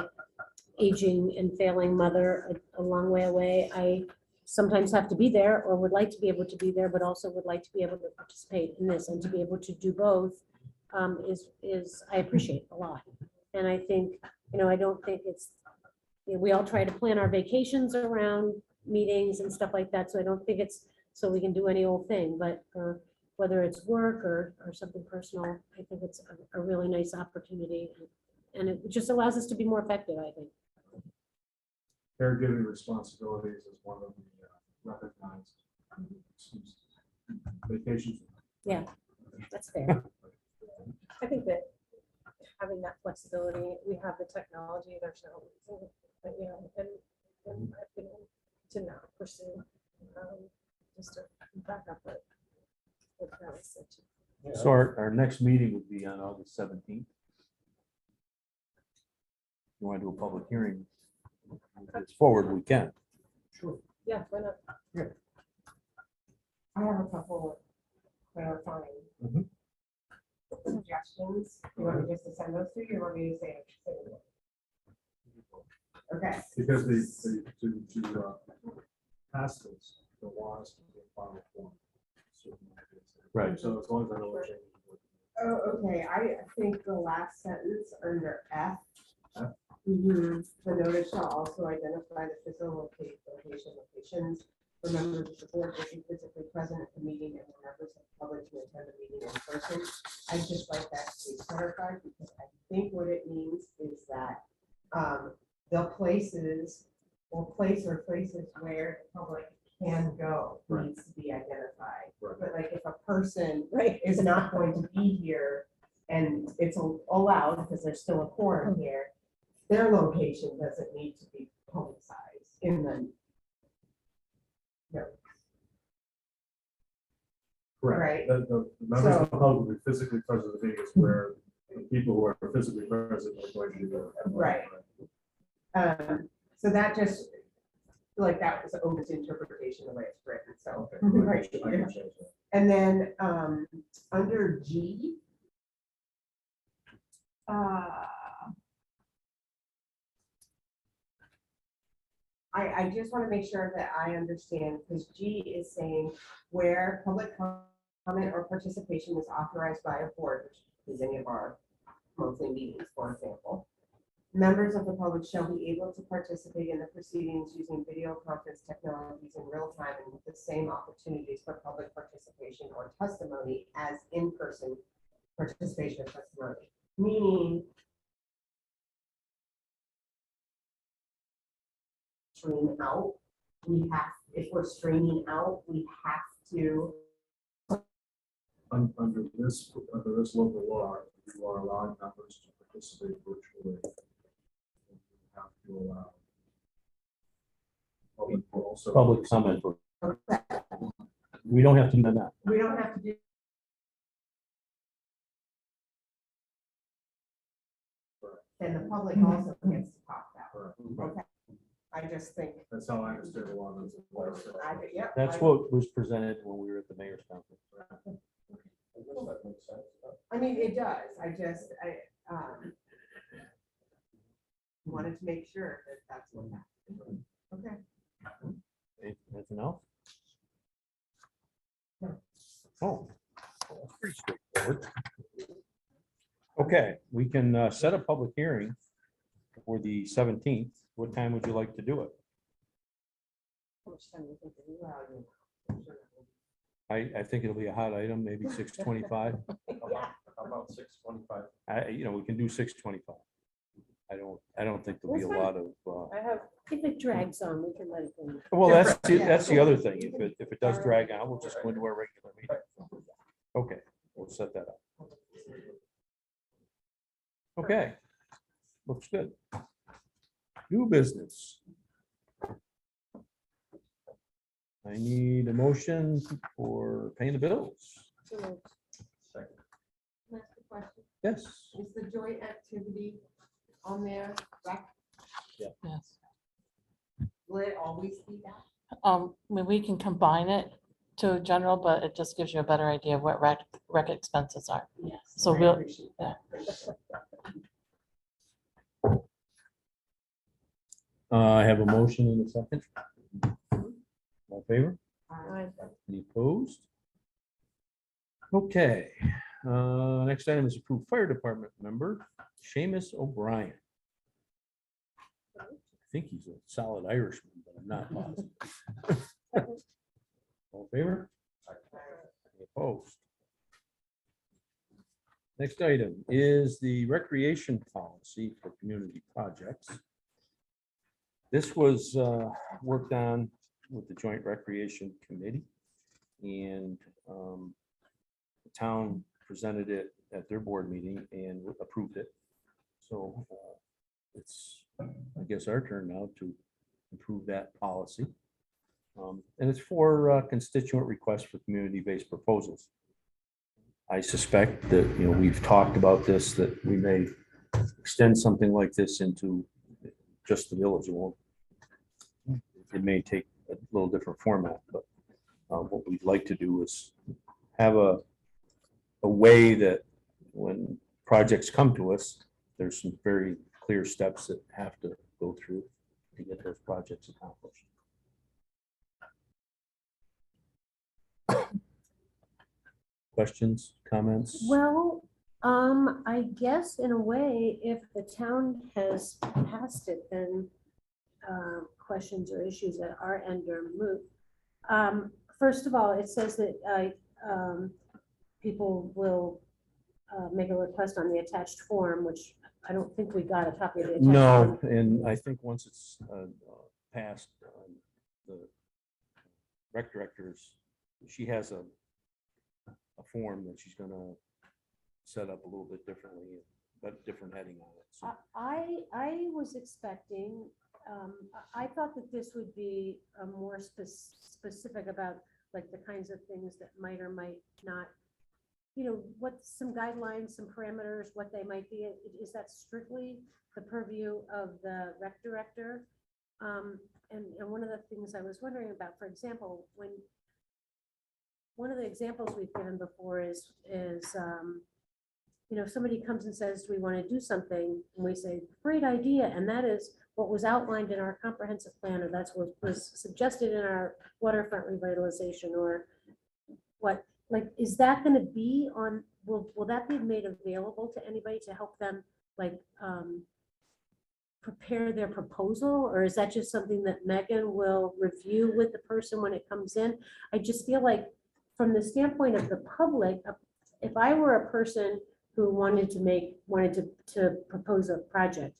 aging and failing mother a long way away. I sometimes have to be there or would like to be able to be there, but also would like to be able to participate in this, and to be able to do both is I appreciate a lot. And I think, you know, I don't think it's, you know, we all try to plan our vacations around meetings and stuff like that. So I don't think it's so we can do any old thing, but whether it's work or something personal, I think it's a really nice opportunity. And it just allows us to be more effective, I think. Caregiving responsibilities is one of the recognized vacations. Yeah, that's fair. I think that having that flexibility, we have the technology, there's no reason, but, you know, and my opinion, to not pursue, just to back up what Travis said too. So our next meeting would be on August 17th. You want to do a public hearing? It's forward, we can. Sure. Yeah, why not? I have a couple clarifying Mhm. suggestions. You want me just to send those to you, or you want me to say it? Okay, Because to pass this, the laws can be final form. Right. So as long as I know what changes. oh, okay, I think the last sentence under F. F? The notice shall also identify the physical locations for members of the board to be physically present at the meeting and for members of the public to attend the meeting in person. I'd just like that to be clarified, because I think what it means is that the places or places where the public can go Right. needs to be identified. Right. But like if a person is not going to be here and it's allowed because there's still a quorum here, their location doesn't need to be publicized in the notes. Right. The members of the public will be physically present at the meeting is where the people who are physically present are going to be there. Right. So that just, like, that was Owen's interpretation the way it's written, so. Okay. Right. I can change that. And then under G. I just want to make sure that I understand, because G is saying where public comment or participation is authorized by a board, which is any of our monthly meetings, for example. Members of the public shall be able to participate in the proceedings using video conference technologies in real time and with the same opportunities for public participation or testimony as in-person participation or testimony. Meaning, stream out, we have, if we're streaming out, we have to. Under this local law, you are allowing members to participate virtually. You have to allow public to also. Public comment. We don't have to do that. We don't have to do. And the public also gets to talk that. Correct. Okay. I just think. That's how I understand the law. Yeah. That's what was presented when we were at the mayor's conference. I guess that makes sense. I mean, it does, wanted to make sure that that's what happened. Okay. Anything else? Oh, that's pretty straightforward. Okay, we can set a public hearing for the 17th. What time would you like to do it? How much time do you think that you have? I think it'll be a hot item, maybe 6:25. How about 6:25? We can do 6:25. I don't think there'll be a lot of, I have, If it drags on, we can let it go. well, that's the other thing. If it does drag out, we'll just go into our regular meeting. Okay, we'll set that up. Okay, looks good. New business. I need a motion for paying the bills. Second. Can I ask a question? Yes. Is the joint activity on there, rec, Yes. will it always be that? I mean, we can combine it to general, but it just gives you a better idea of what rec expenses are. Yes. So I we'll- appreciate that. I have a motion in a second. All in favor? Uh, Any opposed? Okay, next item is approved fire department member Seamus O'Brien. I think he's a solid Irishman, but I'm not positive. All in favor? Any opposed? Next item is the recreation policy for community projects. This was worked on with the Joint Recreation Committee, and the town presented it at their board meeting and approved it. So it's, I guess, our turn now to improve that policy. And it's for constituent requests for community-based proposals. I suspect that, we've talked about this, that we may extend something like this into just the village. It may take a little different format, but what we'd like to do is have a way that when projects come to us, there's some very clear steps that have to go through to get those projects accomplished. Questions, comments? Well, I guess in a way, if the town has passed it, then questions or issues at our end are moot. First of all, it says that people will make a request on the attached form, which I don't think we got a copy of the attached No, form. and I think once it's passed, the rec directors, she has a form that she's gonna set up a little bit differently, but different heading on it. So I was expecting, I thought that this would be more specific about like the kinds of things that might or might not, what some guidelines, some parameters, what they might be. Is that strictly the purview of the rec director? And one of the things I was wondering about, for example, one of the examples we've given before is somebody comes and says, we want to do something, and we say, great idea, and that is what was outlined in our comprehensive plan, or that's what was suggested in our waterfront revitalization, or what, like, is that going to be on, will that be made available to anybody to help them, like, prepare their proposal, or is that just something that Megan will review with the person when it comes in? I just feel like, from the standpoint of the public, if I were a person who wanted to propose a project,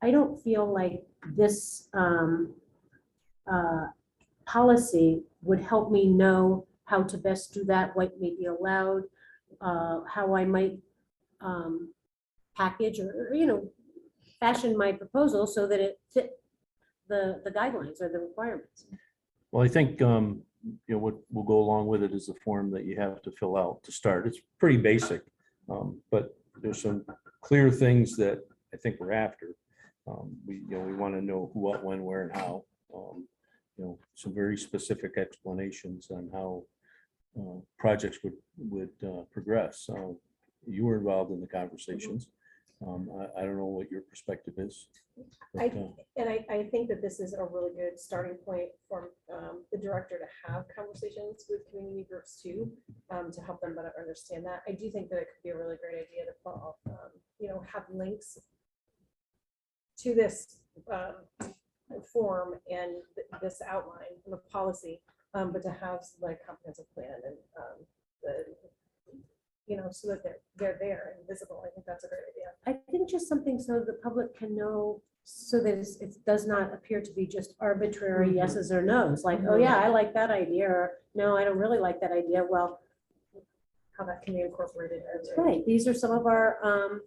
I don't feel like this policy would help me know how to best do that, what may be allowed, how I might package or fashion my proposal so that it fit the guidelines or the requirements. well, I think, what will go along with it is the form that you have to fill out to start. It's pretty basic, but there's some clear things that I think we're after. We want to know who, what, when, where, and how. Some very specific explanations on how projects would progress. So you were involved in the conversations. I don't know what your perspective is. but, I think that this is a really good starting point for the director to have conversations with community groups too, to help them better understand that. I do think that it could be a really great idea to put, have links to this form and this outline of the policy, but to have like comprehensive plan and so that they're there and visible. I think that's a great idea. I think just something so the public can know, so that it does not appear to be just arbitrary yeses or nos, like, oh yeah, I like that idea, or no, I don't really like that idea. Well, How that can be incorporated. right, these are some of our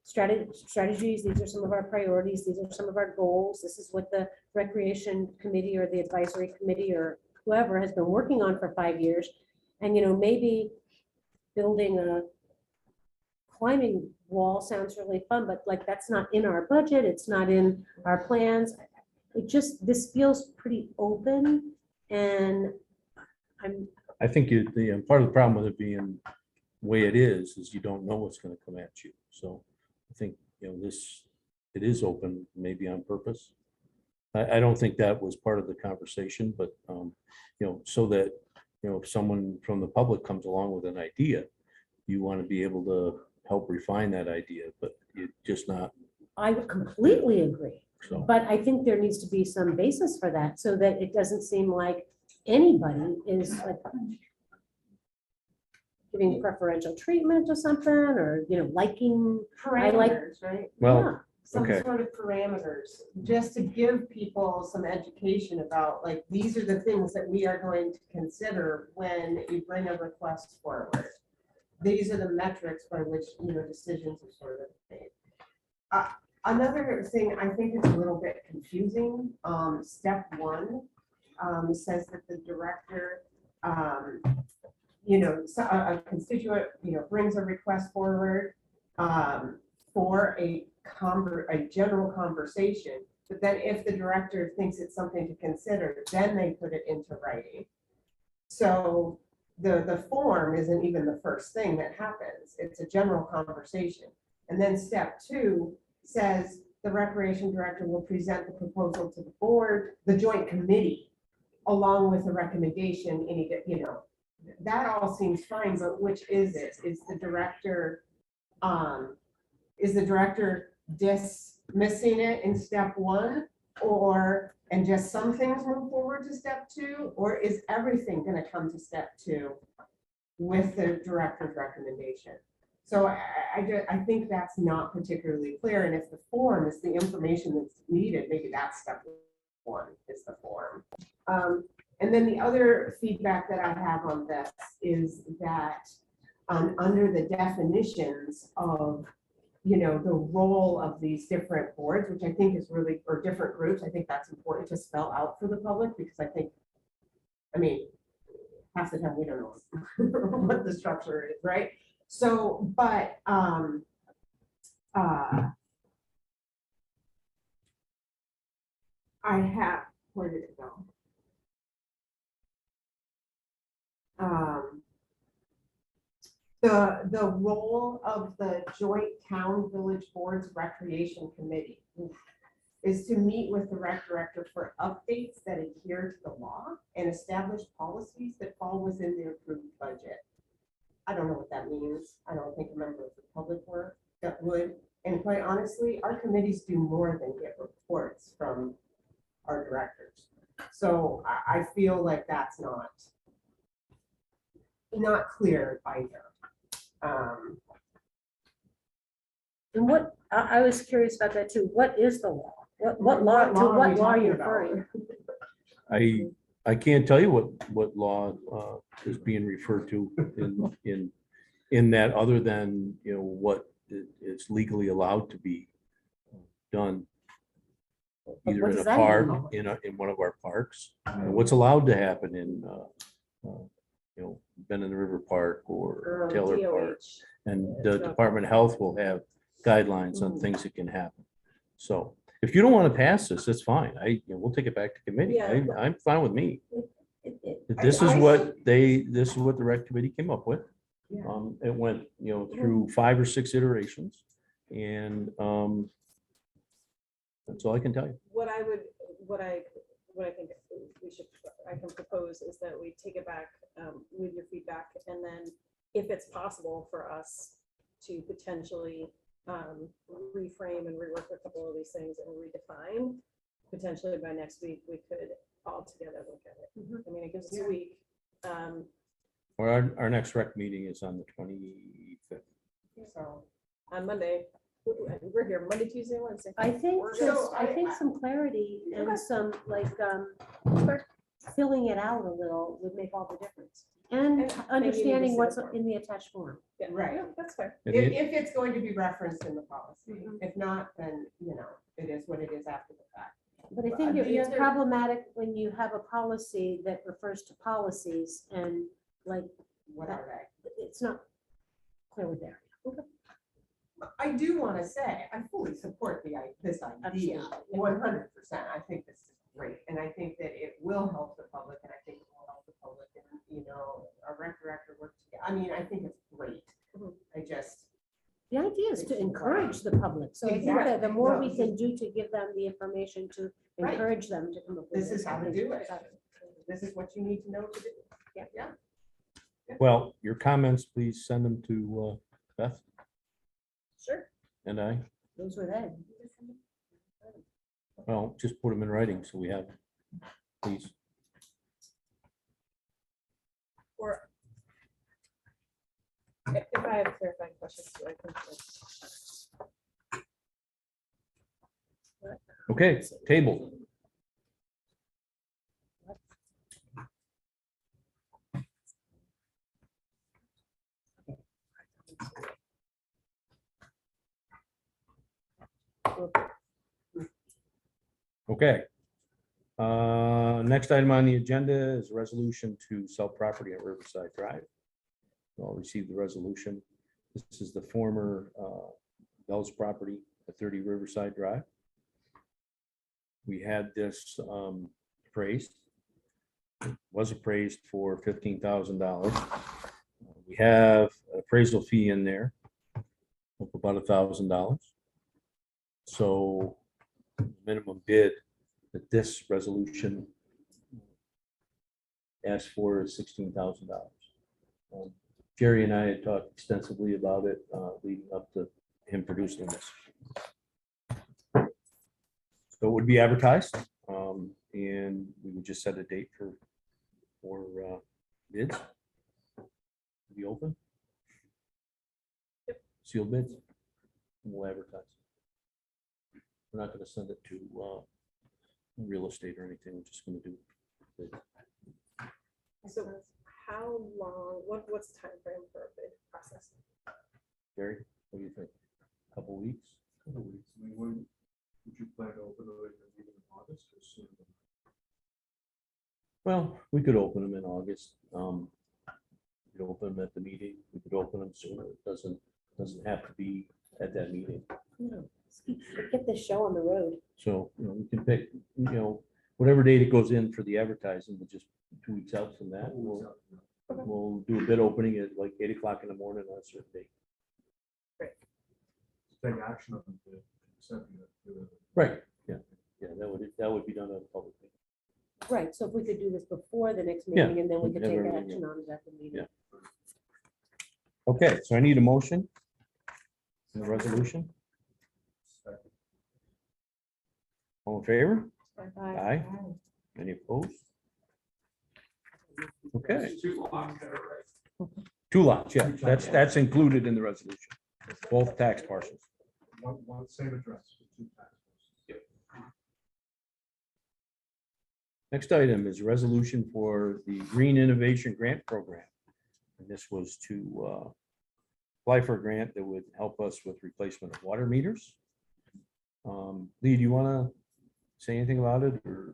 strategies, these are some of our priorities, these are some of our goals. This is what the recreation committee or the advisory committee or whoever has been working on for 5 years. And, maybe building a climbing wall sounds really fun, but like, that's not in our budget, it's not in our plans. This feels pretty open, and I think part of the problem with it being the way it is you don't know what's going to come at you. So I think, it is open, maybe on purpose. I don't think that was part of the conversation, but, so that, if someone from the public comes along with an idea, you want to be able to help refine that idea, but you just not, I would completely agree. so. But I think there needs to be some basis for that, so that it doesn't seem like anybody is like giving preferential treatment to something, or, liking. I like- Parameters, right? Well, Yeah. Some okay. sort of parameters, just to give people some education about, like, these are the things that we are going to consider when you bring a request forward. These are the metrics by which, decisions are sort of made. Another thing, I think it's a little bit confusing. Step 1 says that the director, a constituent, brings a request forward for a general conversation, but then if the director thinks it's something to consider, then they put it into writing. So the form isn't even the first thing that happens. It's a general conversation. And then step 2 says the recreation director will present the proposal to the board, the joint committee, along with the recommendation, that all seems fine, but which is it? Is the director dismissing it in step 1, and just some things move forward to step 2, or is everything going to come to step 2 with the director's recommendation? So I think that's not particularly clear, and if the form is the information that's needed, maybe that's step 1 is the form. And then the other feedback that I have on this is that under the definitions of the role of these different boards, which I think is really, or different groups, I think that's important to spell out for the public, because half the time we don't know what the structure is, right? So, but where did it go? The role of the joint town village boards recreation committee is to meet with the rec director for updates that adhere to the law and establish policies that fall within the approved budget. I don't know what that means. I don't think a member of the public work that would. And quite honestly, our committees do more than get reports from our directors. So I feel like that's not clear either. And what, I was curious about that too. What is the law? What law, to what law are you referring? I can't tell you what law is being referred to in that, other than, what it's legally allowed to be done. Either what in a does that park, mean? in one of our parks, and what's allowed to happen in, Bend in the River Park or Taylor Park. And the Department of Health will have guidelines on things that can happen. So if you don't want to pass this, that's fine. We'll take it back to committee. Yeah. I'm fine with me. This is what this is what the rec committee came up with. Yeah. It went, through 5 or 6 iterations, and that's all I can tell you. What I think I can propose is that we take it back with your feedback, and then if it's possible for us to potentially reframe and rework a couple of these things and redefine, potentially by next week, we could all together look at it. I mean, it gives us a week. Well, our next rec meeting is on the 25th. So on Monday, we're here Monday, Tuesday, Wednesday. I think We're just, good. I think some clarity and some like filling it out a little would make all the difference. And And maybe understanding we what's just- in the attached form. Yeah, Right. yeah, that's fair. If If, you- if it's going to be referenced in the policy, Mhm. if not, then, it is what it is after the fact. But I But think the it's other- problematic when you have a policy that refers to policies and like, What are they? it's not clearly there. I do want to say, I fully support this idea, Absolutely. 100%. I think this is great, and I think that it will help the public, and I think it will help the public, and, our rec director work together. I mean, I think it's great. Mhm. I just, The idea is to encourage the public. So I think that the more we can do to give them the information to Right. encourage them to come up with. this is how to do it. Exactly. This is what you need to know to do. Yeah. Well, your comments, please send them to Beth Sure. and I. Those were they. Well, just put them in writing so we have, please. Or if I have clarifying questions, too, I can. Okay, table. Okay. Next item on the agenda is a resolution to sell property at Riverside Drive. I'll receive the resolution. This is the former Bell's property at 30 Riverside Drive. We had this appraised. It was appraised for $15,000. We have an appraisal fee in there of about $1,000. So minimum bid that this resolution asks for is $16,000. Jerry and I had talked extensively about it leading up to him producing this. So it would be advertised, and we would just set a date for bids. Be open. Sealed bids. And we'll advertise. We're not gonna send it to real estate or anything. We're just gonna do bids. So how long, what's the timeframe for a bid process? Jerry, what do you think? Couple weeks? Couple weeks. I mean, would you plan to open it in the meeting in August or sooner? Well, we could open them in August. We could open them at the meeting. We could open them sooner. It doesn't have to be at that meeting. Get this show on the road. So, we can pick, whatever date it goes in for the advertising, but just 2 weeks out from that, we'll do a bid opening at like 8 o'clock in the morning on a certain date. Take action on the accepting it. Right, yeah, that would be done at a public meeting. Right, so if we could do this before the next Yeah, meeting and then we we could can take have everything, action on it at the meeting. Yeah. Okay, so I need a motion. in The resolution, all in favor? Aye. Any opposed? Okay, 2 lots there, right? 2 lots, yeah, that's included in the resolution, both tax parcels. One same address. with 2 tax parcels. Next item is a resolution for the Green Innovation Grant Program. And this was to apply for a grant that would help us with replacement of water meters. Lee, do you want to say anything about it, or?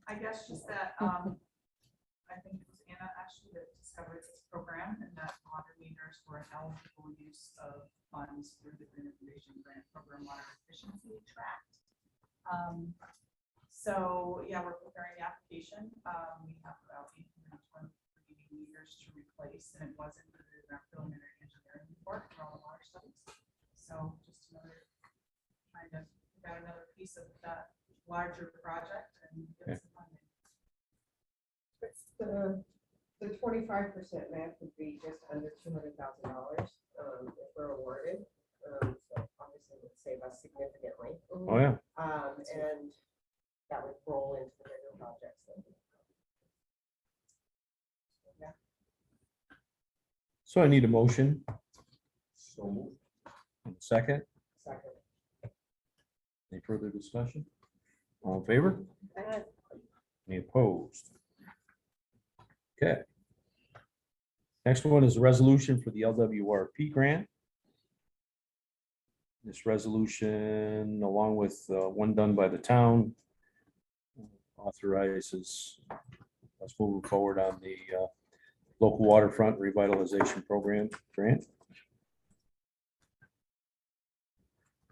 I guess just that, I think it was Anna actually that discovered this program, and that water meters were an eligible use of funds through the Green Innovation Grant Program Water Efficiency Tract. So, yeah, we're preparing the application. We have about 820 meters to replace, and it was included in our preliminary engineering report for all of our studies. So just another kind of, got another piece of that larger project and get some funding. The 25% match would be just under $200,000 if we're awarded. So obviously it would save us significantly. Oh, yeah. And that would roll into the bigger projects. Yeah. So I need a motion. So moved. And a second. Second. Any further discussion? All in favor? Any opposed? Okay. Next one is a resolution for the LWRP grant. This resolution, along with one done by the town, authorizes us moving forward on the local waterfront revitalization program grant.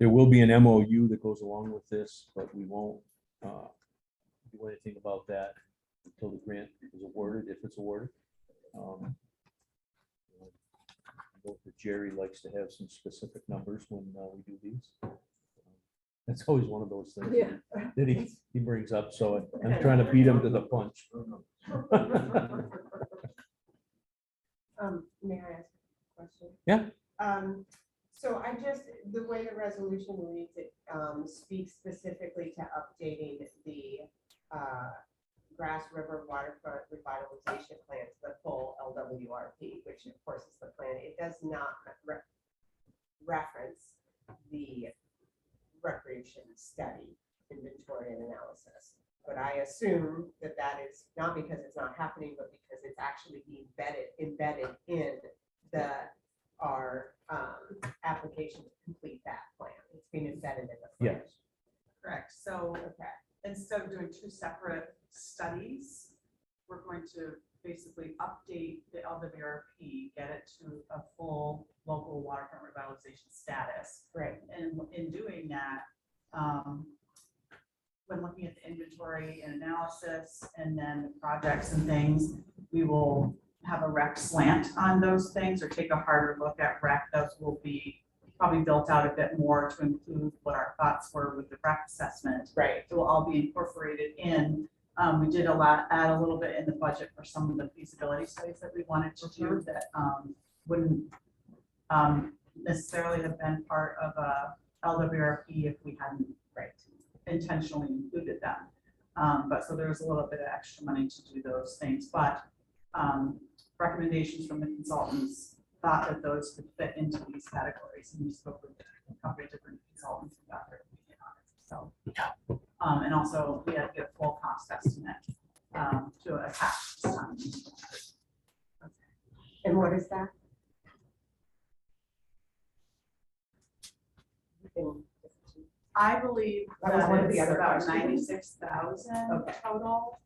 There will be an MOU that goes along with this, but we won't do anything about that until the grant is awarded, if it's awarded. I know that Jerry likes to have some specific numbers when we do these. That's always one of those things that he brings up, so I'm trying to beat him to the punch. May I ask a question? Yeah. So I just, the way the resolution reads, it speaks specifically to updating the Grass River Waterfront Revitalization Plan to the full LWRP, which of course is the plan. It does not reference the recreation study, inventory and analysis. But I assume that that is not because it's not happening, but because it's actually being embedded in our application to complete that plan. It's being embedded in the plan. Yes. Correct. So Okay. instead of doing two separate studies, we're going to basically update the LWRP, get it to a full local waterfront revitalization status. Right. And in doing that, when looking at the inventory and analysis and then the projects and things, we will have a rec slant on those things or take a harder look at rec. Those will be probably built out a bit more to include what our thoughts were with the rec assessment. Right. It will all be incorporated in. We did add a little bit in the budget for some of the feasibility studies that we wanted to do that wouldn't necessarily have been part of a LWRP if we hadn't intentionally included them. But so there's a little bit of extra money to do those things, but recommendations from the consultants thought that those could fit into these categories, and we spoke with a couple of different consultants who got their opinion on it. So, and also we had to get a full cost estimate to attach this time. And what is that? I believe That was that one of the it's other about questions. 96,000 Okay. total.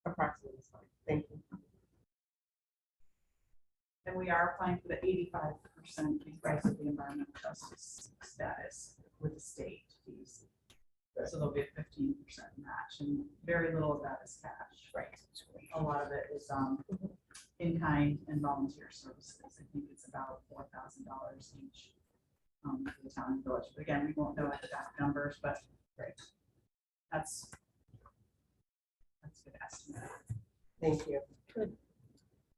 Approximately. Thank you. And we are applying for the 85% because of the environmental justice status with the state fees. So there'll be a 15% match, and very little of that is cash. Right. A lot of it is in kind and volunteer services. I think it's about $4,000 each for the town and village. But again, we won't know the exact numbers, but that's a good estimate. Thank you.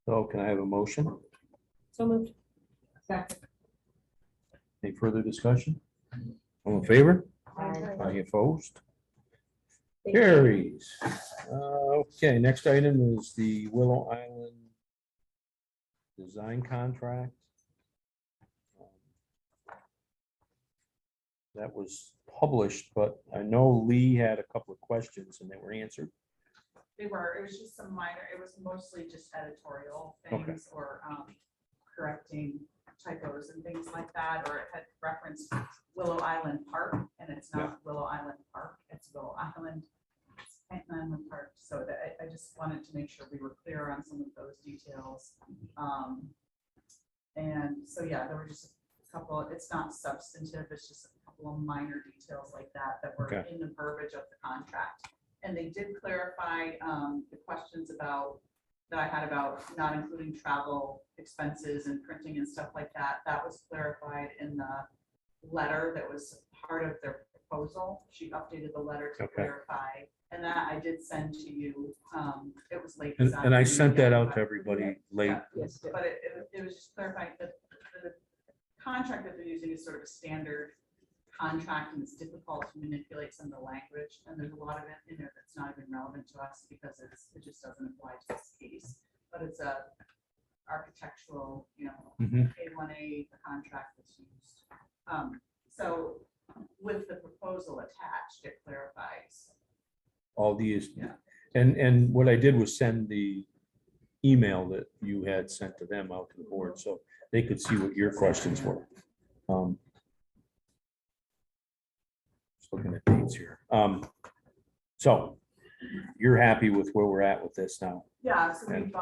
So can I have a motion? So moved. Second. Any further discussion? All in favor? Aye. Any opposed? Thank you. Carries. Okay, next item is the Willow Island design contract. That was published, but I know Lee had a couple of questions and they were answered. They were, it was just some minor, it was mostly just editorial Okay. things or correcting typos and things like that, or it had referenced Willow Island Park, and it's not Willow Island Park, it's Willow Island. It's Canton Island Park, so that I just wanted to make sure we were clear on some of those details. And so, yeah, there were just a couple, it's not substantive, it's just a couple of minor details like that that were Okay. in the verbiage of the contract. And they did clarify the questions about, that I had about not including travel expenses and printing and stuff like that. That was clarified in the letter that was part of their proposal. She updated the letter to Okay. clarify, and that I did send to you. It was late. And this I afternoon sent that again, out but- to everybody late. Yeah, but it was just clarifying that the contract that they're using is sort of a standard contract, and it's difficult to manipulate some of the language, and there's a lot of it in there that's not even relevant to us because it just doesn't apply to this case. But it's a architectural, Mhm. A1A, the contract that's used. So with the proposal attached, it clarifies. All these. Yeah. And what I did was send the email that you had sent to them out to the board, so they could see what your questions were. Just looking at dates here. So you're happy with where we're at with this now? Yeah, so we've,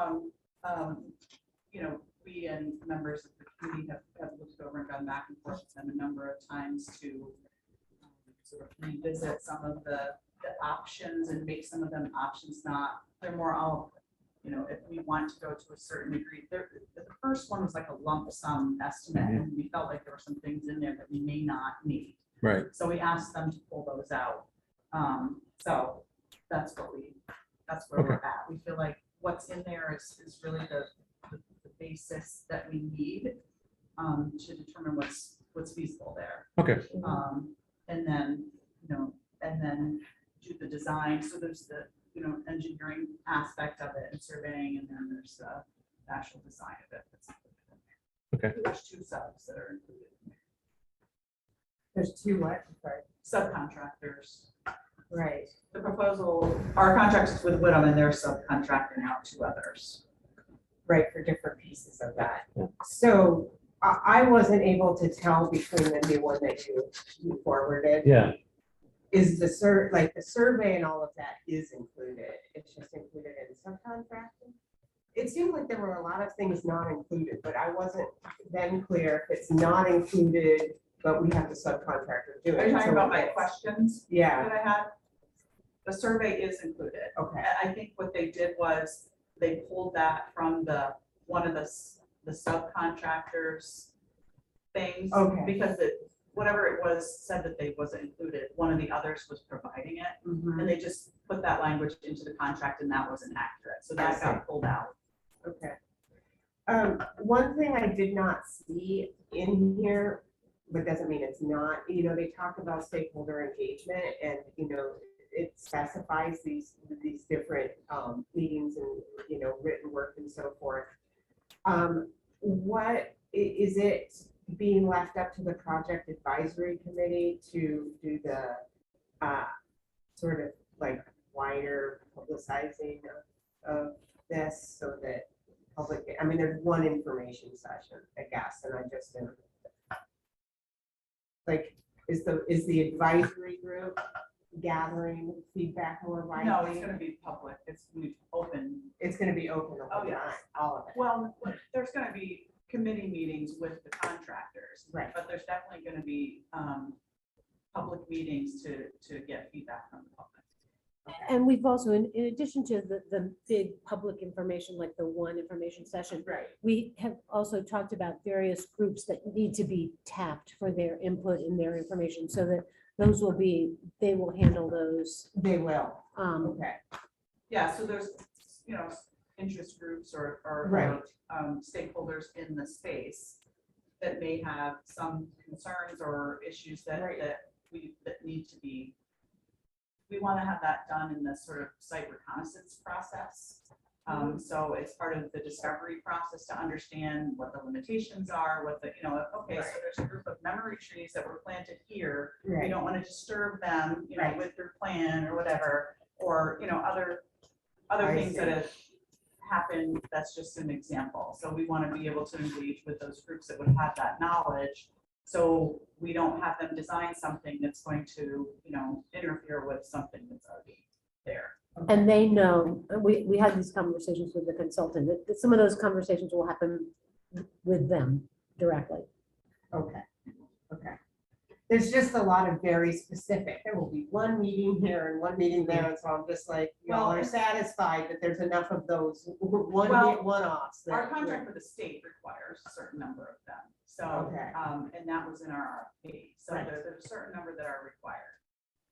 we and members of the committee have looked over and gone back and forth with them a number of times to sort of revisit some of the options and make some of them options they're more all, if we want to go to a certain degree. The first one was like a lump sum estimate, and we felt like there were some things in there that we may not need. Right. So we asked them to pull those out. So that's where we're at. We feel like what's in there is really the basis that we need to determine what's feasible there. Okay. And then, and then do the design. So there's the, engineering aspect of it and surveying, and then there's the actual design of it. that's included in there. Okay. There's 2 subs that are included. There's 2 what? Sorry. Subcontractors. Right. The proposal, our contract is with Whittam, and they're subcontracting out to others. Right, for different pieces of that. So I wasn't able to tell between the new one that you forwarded. Yeah. Is the the survey and all of that is included? It's just included in subcontracting? It seemed like there were a lot of things not included, but I wasn't then clear if it's not included, but we have the subcontractor do it. Are you talking So about my it's- questions Yeah, that I had? The survey is included. okay, I think what they did was they pulled that from one of the subcontractors things. Okay. Because whatever it was said that they wasn't included, one of the others was providing it. mhm, And they just put that language into the contract, and that wasn't accurate. So that got pulled out. okay. One thing I did not see in here, but doesn't mean it's not, they talk about stakeholder engagement and, it specifies these different meetings and, written work and so forth. What is it being left up to the project advisory committee to do the sort of like wider publicizing of this so that public, there's one information session, I guess, and I just didn't. Like, is the advisory group gathering feedback more widely? No, it's gonna be public. It's gonna be open. It's gonna be open the whole Oh, yes. time, all of it. Well, there's gonna be committee meetings with the contractors. Right. But there's definitely gonna be public meetings to get feedback from the public. And we've also, in addition to the big public information, like the one information session, Right. we have also talked about various groups that need to be tapped for their input and their information, so that they will handle those. They will, Okay. Yeah, so there's, interest groups or Right. stakeholders in the space that may have some concerns or issues that Right. that need to be. We want to have that done in the sort of site reconnaissance process. So it's part of the discovery process to understand what the limitations are, okay, so there's a group of memory trees that were planted here. We Right. don't want to disturb them, Right. with their plan or whatever, or, other I things that see. have happened. That's just an example. So we want to be able to engage with those groups that would have that knowledge. So we don't have them design something that's going to, interfere with something that's already there. And they know, we had these conversations with the consultant, that some of those conversations will happen with them directly. Okay, okay. there's just a lot of very specific, there will be one meeting here and one meeting there, and so I'm just like, y'all are satisfied that there's enough of those Well, one-offs. Our contract with the state requires a certain number of them, so, Okay. and that was in our RFP, so Right. there's a certain number that are required.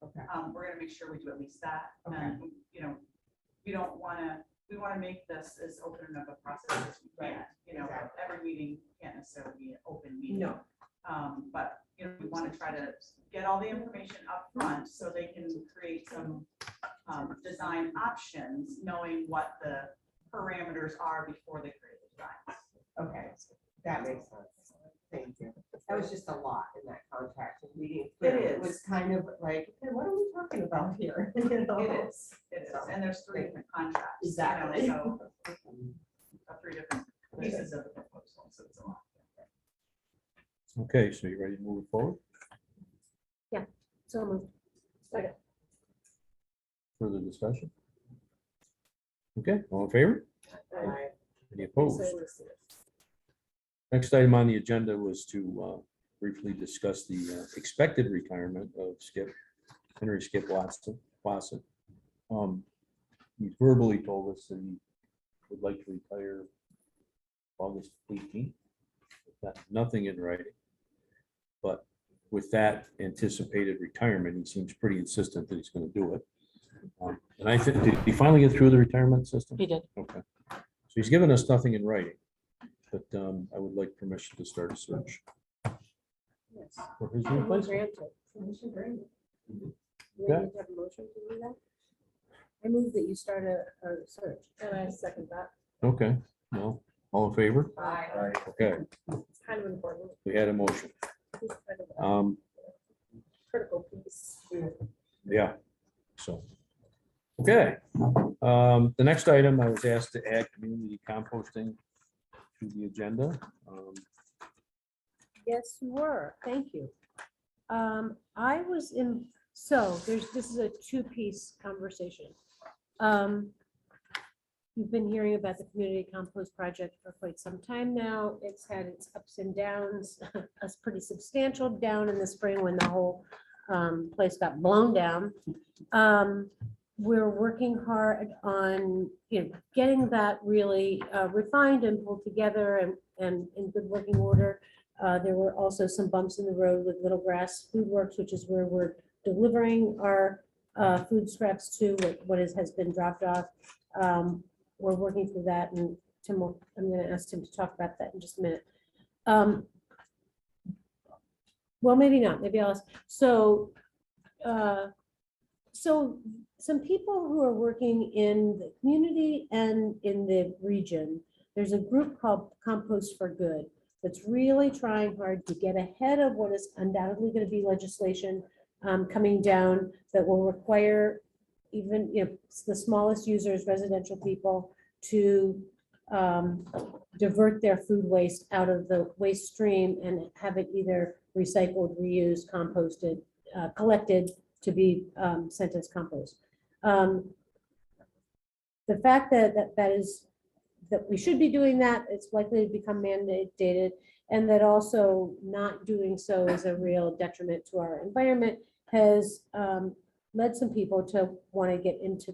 Okay. We're gonna make sure we do at least that, Okay. and, you know, we don't wanna, we wanna make this as open of a process as we can, Right, you know, exactly. every meeting can't necessarily be an open meeting. No. But, you know, we wanna try to get all the information up front so they can create some, design options, knowing what the parameters are before they create the designs. Okay, that makes sense. Thank you. That was just a lot in that contract and reading. It through. is. It was kind of like, okay, what are we talking about here? You know? It is, and there's 3 different contracts. you know, Exactly. So, 3 different pieces of the proposal, so it's a lot. Okay, so you ready to move forward? So moved. Further discussion? Okay, all in favor? Right. Any opposed? Next item on the agenda was to briefly discuss the expected retirement of Henry Skip Watson. He verbally told us that he would like to retire August 18th. Got nothing in writing. But with that anticipated retirement, he seems pretty insistent that he's going to do it. And I think, did he finally get through the retirement system? He did. Okay. So he's given us nothing in writing, but I would like permission to start a search Yes. for his I will replacement. grant it. Permission granted. Do we Okay. need to have a motion to do that? I move that you start a search. And I second that. Okay, well, all in favor? Aye. Okay, It's kind of important. we had a motion. It's kind of a Um, critical piece. yeah, so. Okay, the next item, I was asked to add community composting to the agenda. Yes, you were. Thank you. I was in, so this is a two-piece conversation. You've been hearing about the community compost project for quite some time now. It's had its ups and downs, a pretty substantial down in the spring when the whole place got blown down. We're working hard on, getting that really refined and pulled together and in good working order. There were also some bumps in the road with Little Grass Food Works, which is where we're delivering our food scraps to has been dropped off. We're working through that, and Tim I'm going to ask Tim to talk about that in just a minute. Well, maybe not. Maybe I'll ask. So some people who are working in the community and in the region, there's a group called Compost for Good that's really trying hard to get ahead of what is undoubtedly going to be legislation coming down that will require even the smallest users, residential people, to divert their food waste out of the waste stream and have it either recycled, reused, composted, collected to be sent as compost. The fact that we should be doing that, it's likely to become mandated, and that also not doing so is a real detriment to our environment, has led some people to want to get into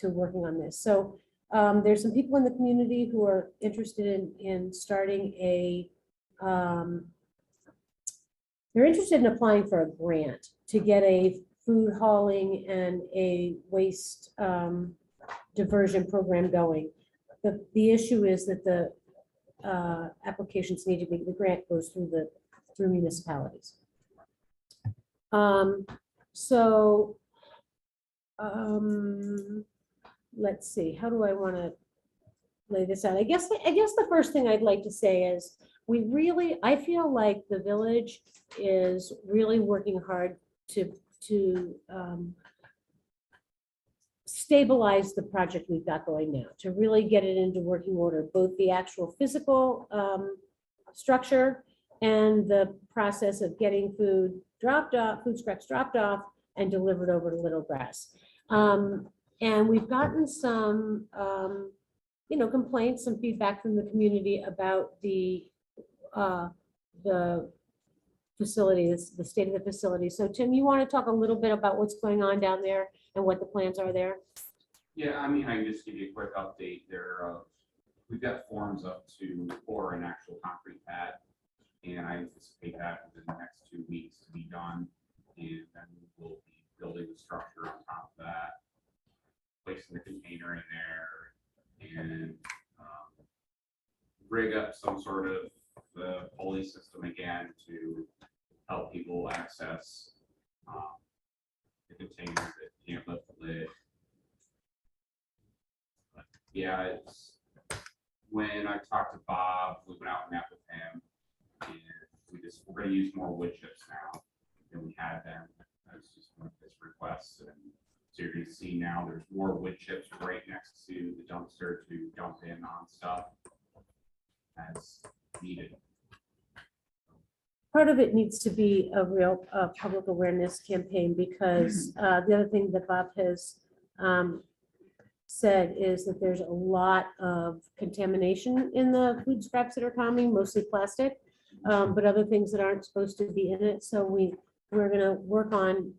working on this. So there's some people in the community who are interested in starting they're interested in applying for a grant to get a food hauling and a waste diversion program going. The issue is that the applications need to be, the grant goes through municipalities. Let's see, how do I want to lay this out? I guess the first thing I'd like to say is I feel like the village is really working hard to stabilize the project we've got going now, to really get it into working order, both the actual physical structure and the process of getting food scraps dropped off and delivered over to Little Grass. And we've gotten some, complaints, some feedback from the community about the facilities, the state of the facility. So Tim, you want to talk a little bit about what's going on down there and what the plans are there? Yeah, I mean, I can just give you a quick update there. We've got forms up to pour an actual concrete pad. And I anticipate that within the next 2 weeks to be done. And then we'll be building the structure on top of that, placing the container in there, and rig up some sort of the pulley system again to help people access the container that can't lift the lid. But yeah, it's when I talked to Bob, we went out and met with him, and we're gonna use more wood chips now than we had then. That's just one of his requests, and so you're gonna see now there's more wood chips right next to the dumpster to dump in on stuff as needed. Part of it needs to be a real public awareness campaign, because the other thing that Bob has said is that there's a lot of contamination in the food scraps that are coming, mostly plastic, but other things that aren't supposed to be in it. So we're gonna work on,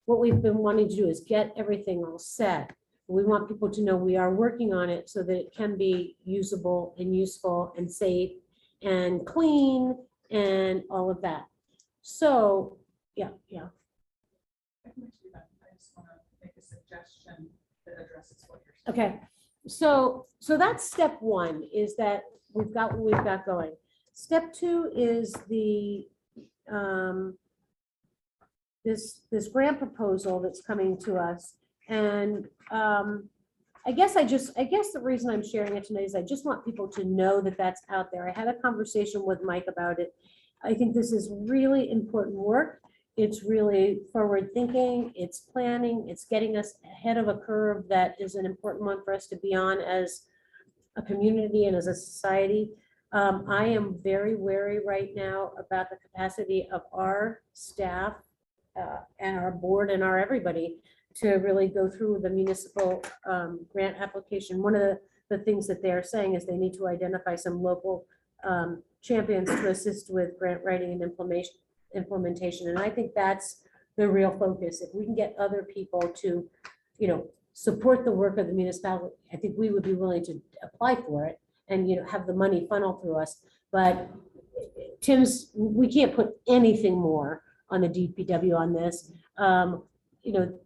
what we've been wanting to do is get everything all set. We want people to know we are working on it so that it can be usable and useful and safe and clean and all of that. So, yeah. I can do that. I just want to make a suggestion that addresses what you're saying. Okay, so that's step one, is that we've got what we've got going. Step two is the, this grant proposal that's coming to us. And I guess the reason I'm sharing it tonight is I just want people to know that that's out there. I had a conversation with Mike about it. I think this is really important work. It's really forward thinking, it's planning, it's getting us ahead of a curve that is an important one for us to be on as a community and as a society. I am very wary right now about the capacity of our staff and our board and our everybody to really go through the municipal grant application. One of the things that they are saying is they need to identify some local champions to assist with grant writing and implementation. And I think that's the real focus. If we can get other people to, support the work of the municipality, I think we would be willing to apply for it and, have the money funnel through us. But we can't put anything more on the DPW on this.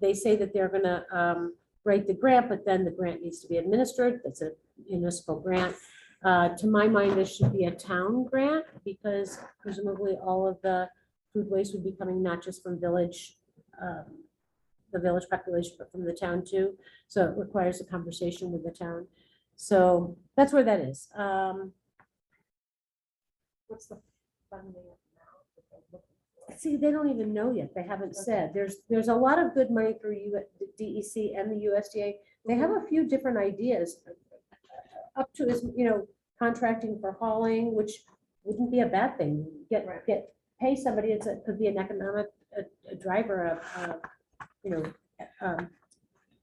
They say that they're gonna write the grant, but then the grant needs to be administered. That's a municipal grant. To my mind, this should be a town grant, because presumably all of the food waste would be coming not just from village, the village population, but from the town too. So it requires a conversation with the town. So that's where that is. What's the funding amount that they're looking for? See, they don't even know yet. They haven't said. There's a lot of good money through the DEC and the USDA. They have a few different ideas. Up to is, contracting for hauling, which wouldn't be a bad thing. Pay somebody, it could be an economic, a driver of,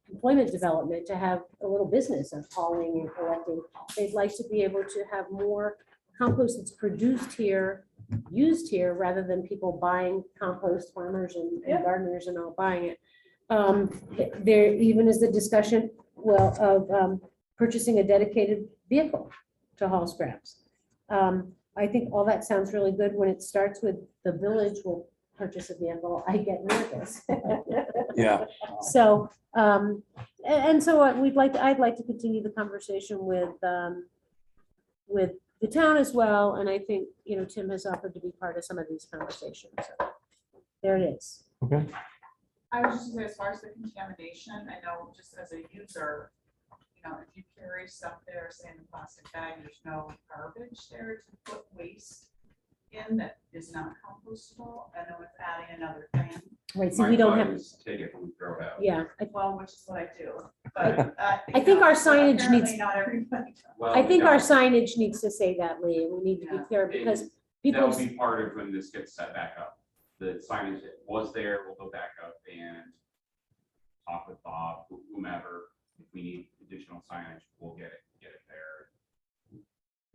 employment development, to have a little business of hauling and collecting. They'd like to be able to have more compost that's produced here, used here, rather than people buying compost, farmers and gardeners and all buying it. There even is the discussion, of purchasing a dedicated vehicle to haul scraps. I think all that sounds really good. When it starts with the village will purchase a vehicle, I get nervous. Yeah. So, and so I'd like to continue the conversation with the town as well. And I think, Tim has offered to be part of some of these conversations. So there it is. Okay. I was just gonna say, as far as the contamination, I know just as a user, if you carry stuff there, say in the plastic bag, there's no garbage there to put waste in that is not compostable. I know it's adding another thing. Right, so My we don't thought have, is take it and throw it out. yeah. Well, which is what I do, but. I think our signage apparently needs- Not everybody does. Well, I think our yeah, signage needs to say that, Lee. We need to be Yeah. clear, because That'll people, be part of when this gets set back up. The signage that was there will go back up and talk with Bob, whomever. If we need additional signage, we'll get it there.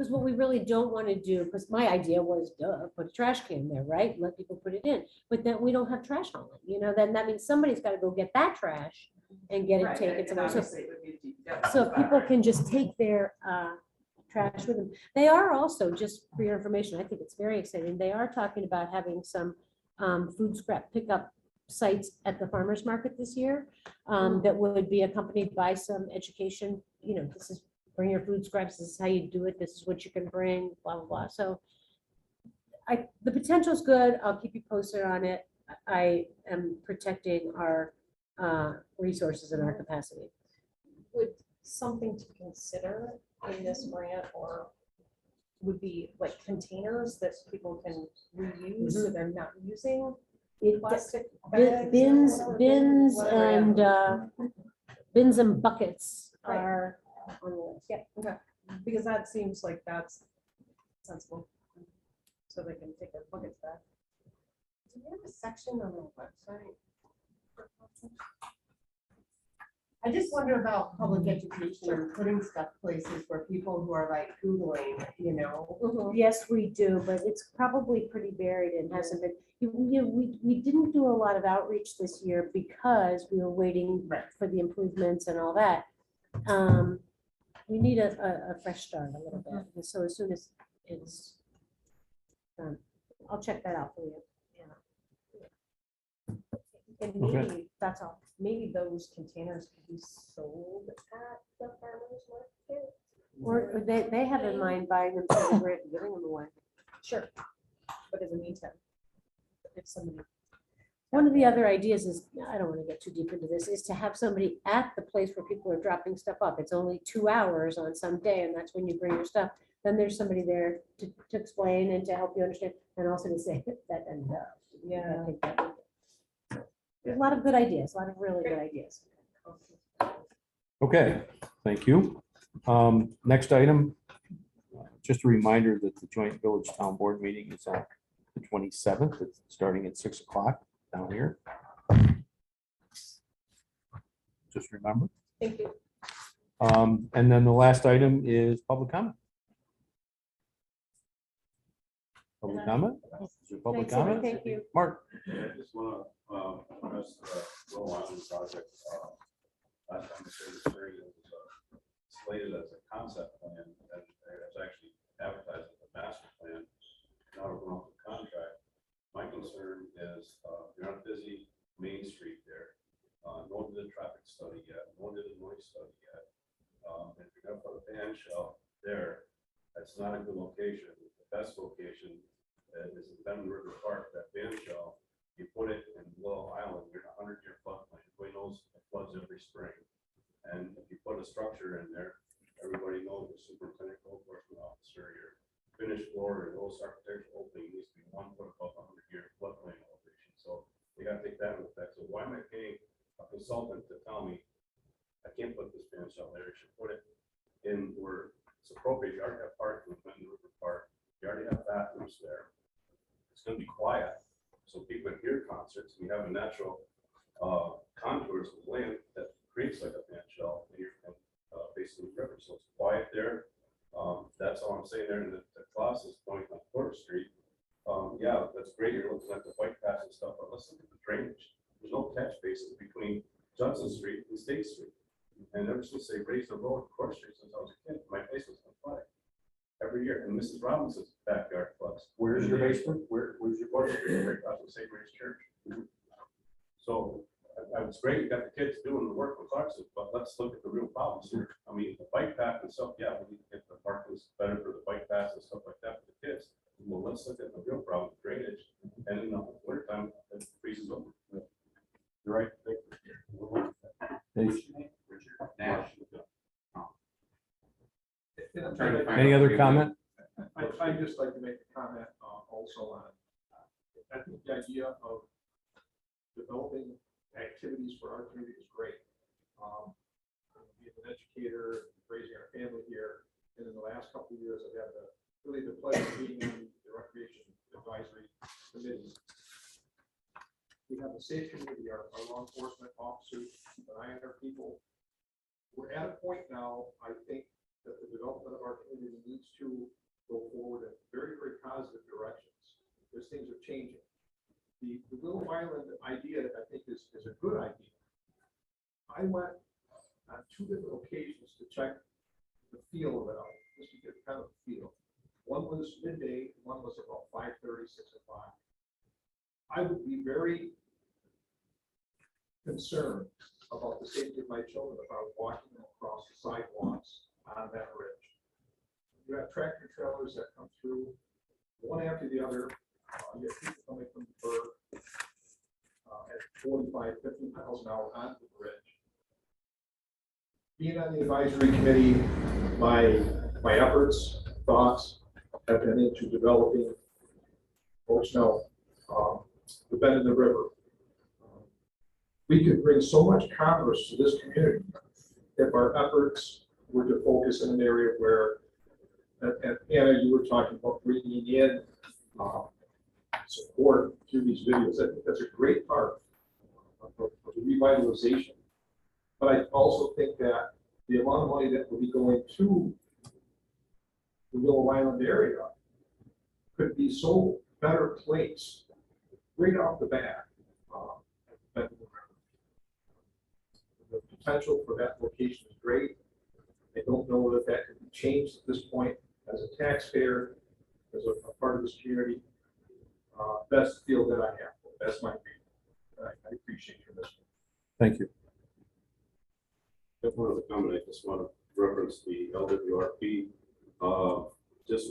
Because what we really don't want to do, because my idea was, duh, put a trash can there, right? Let people put it in. But then we don't have trash on it, then that means somebody's got to go get that trash and get it Right, taken and somewhere. So obviously it would be DPW, so but- people can just take their trash with them. They are also, just for your information, I think it's very exciting. They are talking about having some food scrap pickup sites at the farmer's market this year that would be accompanied by some education. This is, bring your food scraps, this is how you do it, this is what you can bring, blah, blah, blah. So the potential is good. I'll keep you posted on it. I am protecting our resources and our capacity. Would something to consider in this grant or would be like containers that people can reuse so they're not using plastic bags? Bins, or whatever, bins whatever, yeah. and bins and buckets Right. are on the list. Yeah, okay, because that seems like that's sensible. So they can take their buckets back. Do we have a section on our website? I just wonder about public education and putting stuff places where people who are like Googling, Yes, we do, but it's probably pretty buried and hasn't been, we didn't do a lot of outreach this year because we were waiting for the improvements and all that. We need a fresh start a little bit. And so as soon as it's done, I'll check that out for you. And Okay. maybe, that's all, maybe those containers could be sold at the farmer's market. Or they have in mind buying them, so we're giving them away. Sure, but in the meantime, if somebody. One of the other ideas is, I don't want to get too deep into this, is to have somebody at the place where people are dropping stuff up. It's only 2 hours on some day, and that's when you bring your stuff. Then there's somebody there to explain and to help you understand, and also to say that enough. Yeah. There's a lot of good ideas, a lot of really good ideas. Okay, thank you. Next item, just a reminder that the joint village town board meeting is on the 27th. It's starting at 6 o'clock down here. Just remember. Thank you. And then the last item is public comment. Public comment? Is there public Thanks, Amy. comment? Thank you. Mark? Yeah, I just want to address the Will Island project. Last time the state hearing it was slated as a concept plan, and it's actually advertised as a master plan. Now we're going off the contract. My concern is you're on a busy Main Street there. No one did a traffic study yet. No one did a noise study yet. If you're going to put a band shell there, that's not a good location. The best location is in Bend River Park, that band shell. You put it in Willow Island, you're in a 100-year floodplain. Everybody knows it floods every spring. And if you put a structure in there, everybody knows the superintendent, code enforcement officer, your finished floor, your lowest architectural opening needs to be 1 foot above a 100-year floodplain elevation. So you gotta take that into effect. So why am I paying a consultant to tell me I can't put this band shell there? I should put it in where it's appropriate. You already have parking in Benton River Park. You already have bathrooms there. It's gonna be quiet, so people can hear concerts. We have a natural contours of land that creates like a band shell here from basically the river, so it's quiet there. That's all I'm saying there. And the Colossus point on Court Street, yeah, that's great. You're looking at the bike paths and stuff, but let's look at the drainage. There's no catch basin between Johnson Street and State Street. And ever since they raised the road, Court Street, since I was a kid, my place was on fire every year. And Mrs. Robinson's backyard floods. Where's your basement? Where's your Court Street, right across from St. Mary's Church. So it's great, you got the kids doing the work with Clarkson, but let's look at the real problems here. I mean, the bike path and stuff, yeah, we need to get the parking better for the bike paths and stuff like that for the kids. Well, let's look at the real problem, drainage, and in the winter time, it freezes over. You're right. Nash. Any other comment? I'd just like to make a comment also on, I think the idea of developing activities for our community is great. Being an educator, raising our family here, and in the last couple of years, I've had the pleasure of being on the Recreation Advisory Committee. We have a safe community, our law enforcement officers keep an eye on our people. We're at a point now, I think, that the development of our community needs to go forward in very, very positive directions, because things are changing. The Willow Island idea, I think, is a good idea. I went on 2 different occasions to check the feel of it out, just to get kind of a feel. One was midday, one was about 5:30, 6 o'clock. I would be very concerned about the safety of my children if I was walking them across the sidewalks on that bridge. You have tractor trailers that come through, one after the other. You have people coming from the Burr at 45, 50 miles an hour onto the bridge. Being on the advisory committee, my efforts, thoughts have been into developing, folks know, the bend in the river. We could bring so much commerce to this community if our efforts were to focus in an area where, and Anna, you were talking about bringing in support through these videos. I think that's a great part of the revitalization. But I also think that the amount of money that will be going to the Willow Island area could be so better placed right off the bat. Than the river. The potential for that location is great. I don't know that that could be changed at this point. As a taxpayer, as a part of this community, that's the feel that I have. That's my opinion. I appreciate your listening. Thank you. Just wanted to comment, I just want to reference the LWRP. This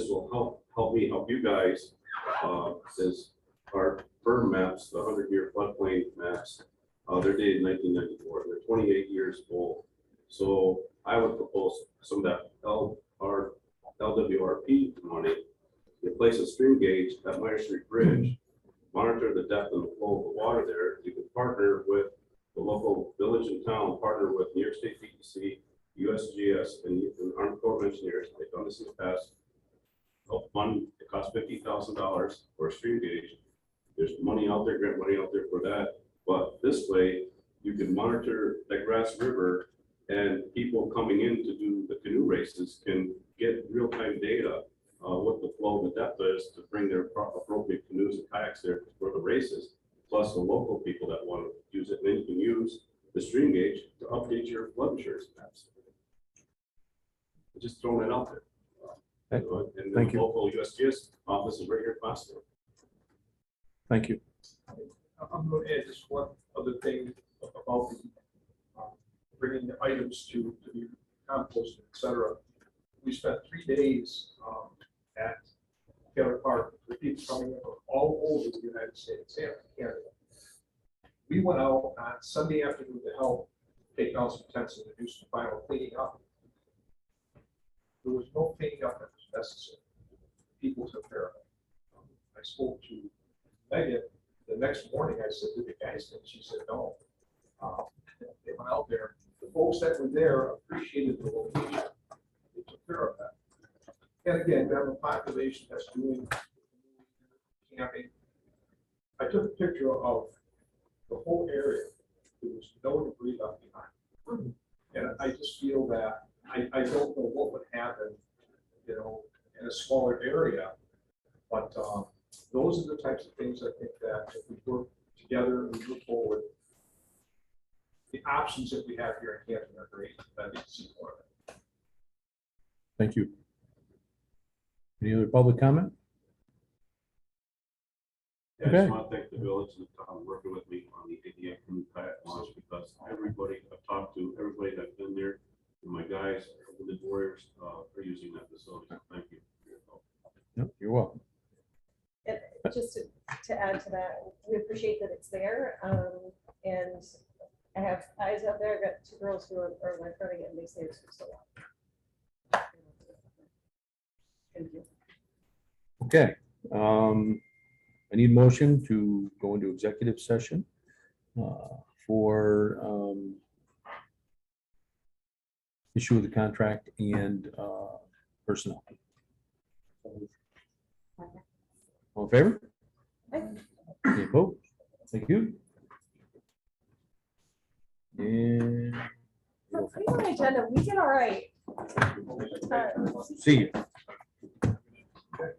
will help me help you guys. Is our firm maps, the 100-year floodplain maps, they're dated 1994. They're 28 years old. So I would propose some of that LWRP money, replace a stream gauge at Meyer Street Bridge, monitor the depth and the flow of the water there. You can partner with the local village and town, partner with New York State DEC, USGS, and Army Corps of Engineers. They've done this in the past. Help fund, it costs $50,000 for a stream gauge. There's money out there, grant money out there for that. But this way, you can monitor the Grass River, and people coming in to do the canoe races can get real-time data what the flow and the depth is to bring their appropriate canoes and kayaks there for the races, plus the local people that want to use it. And then you can use the stream gauge to update your flood insurance maps. Just throwing it out there. And Thank the you. local USGS office is right here in Boston. Thank you. I'm going to add just one other thing about the bringing the items to be composted, et cetera. We spent 3 days at Taylor Park with people coming in from all over the United States and Canada. We went out on Sunday afternoon to help take down some tents and do some final cleaning up. There was no cleaning up that was necessary. People took care of it. I spoke to Megan the next morning. I said, "Did the guys think?" She said, "No." They went out there. The folks that were there appreciated the location. They took care of that. And again, we have a population that's doing camping. I took a picture of the whole area. There was no debris left behind. And I just feel that I don't know what would happen, you know, in a smaller area. But those are the types of things I think that if we work together and we move forward, the options that we have here in Canton are great. I need to see more of it. Thank you. Any other public comment? Yeah, I Okay. just want to thank the village and the town working with me on the ADA canoe kayak launch, because everybody I've talked to, everybody that's been there, and my guys, the warriors, are using that facility. So thank you for your help. No, you're welcome. And just to add to that, we appreciate that it's there. And I have eyes out there. I got 2 girls who are lifeguarding it, and they say it's still on. Thank you. Okay. I need motion to go into executive session for issue of the contract and personnel. All in favor? Any opposed? Thank you. And For pre agenda, we did all right. See you.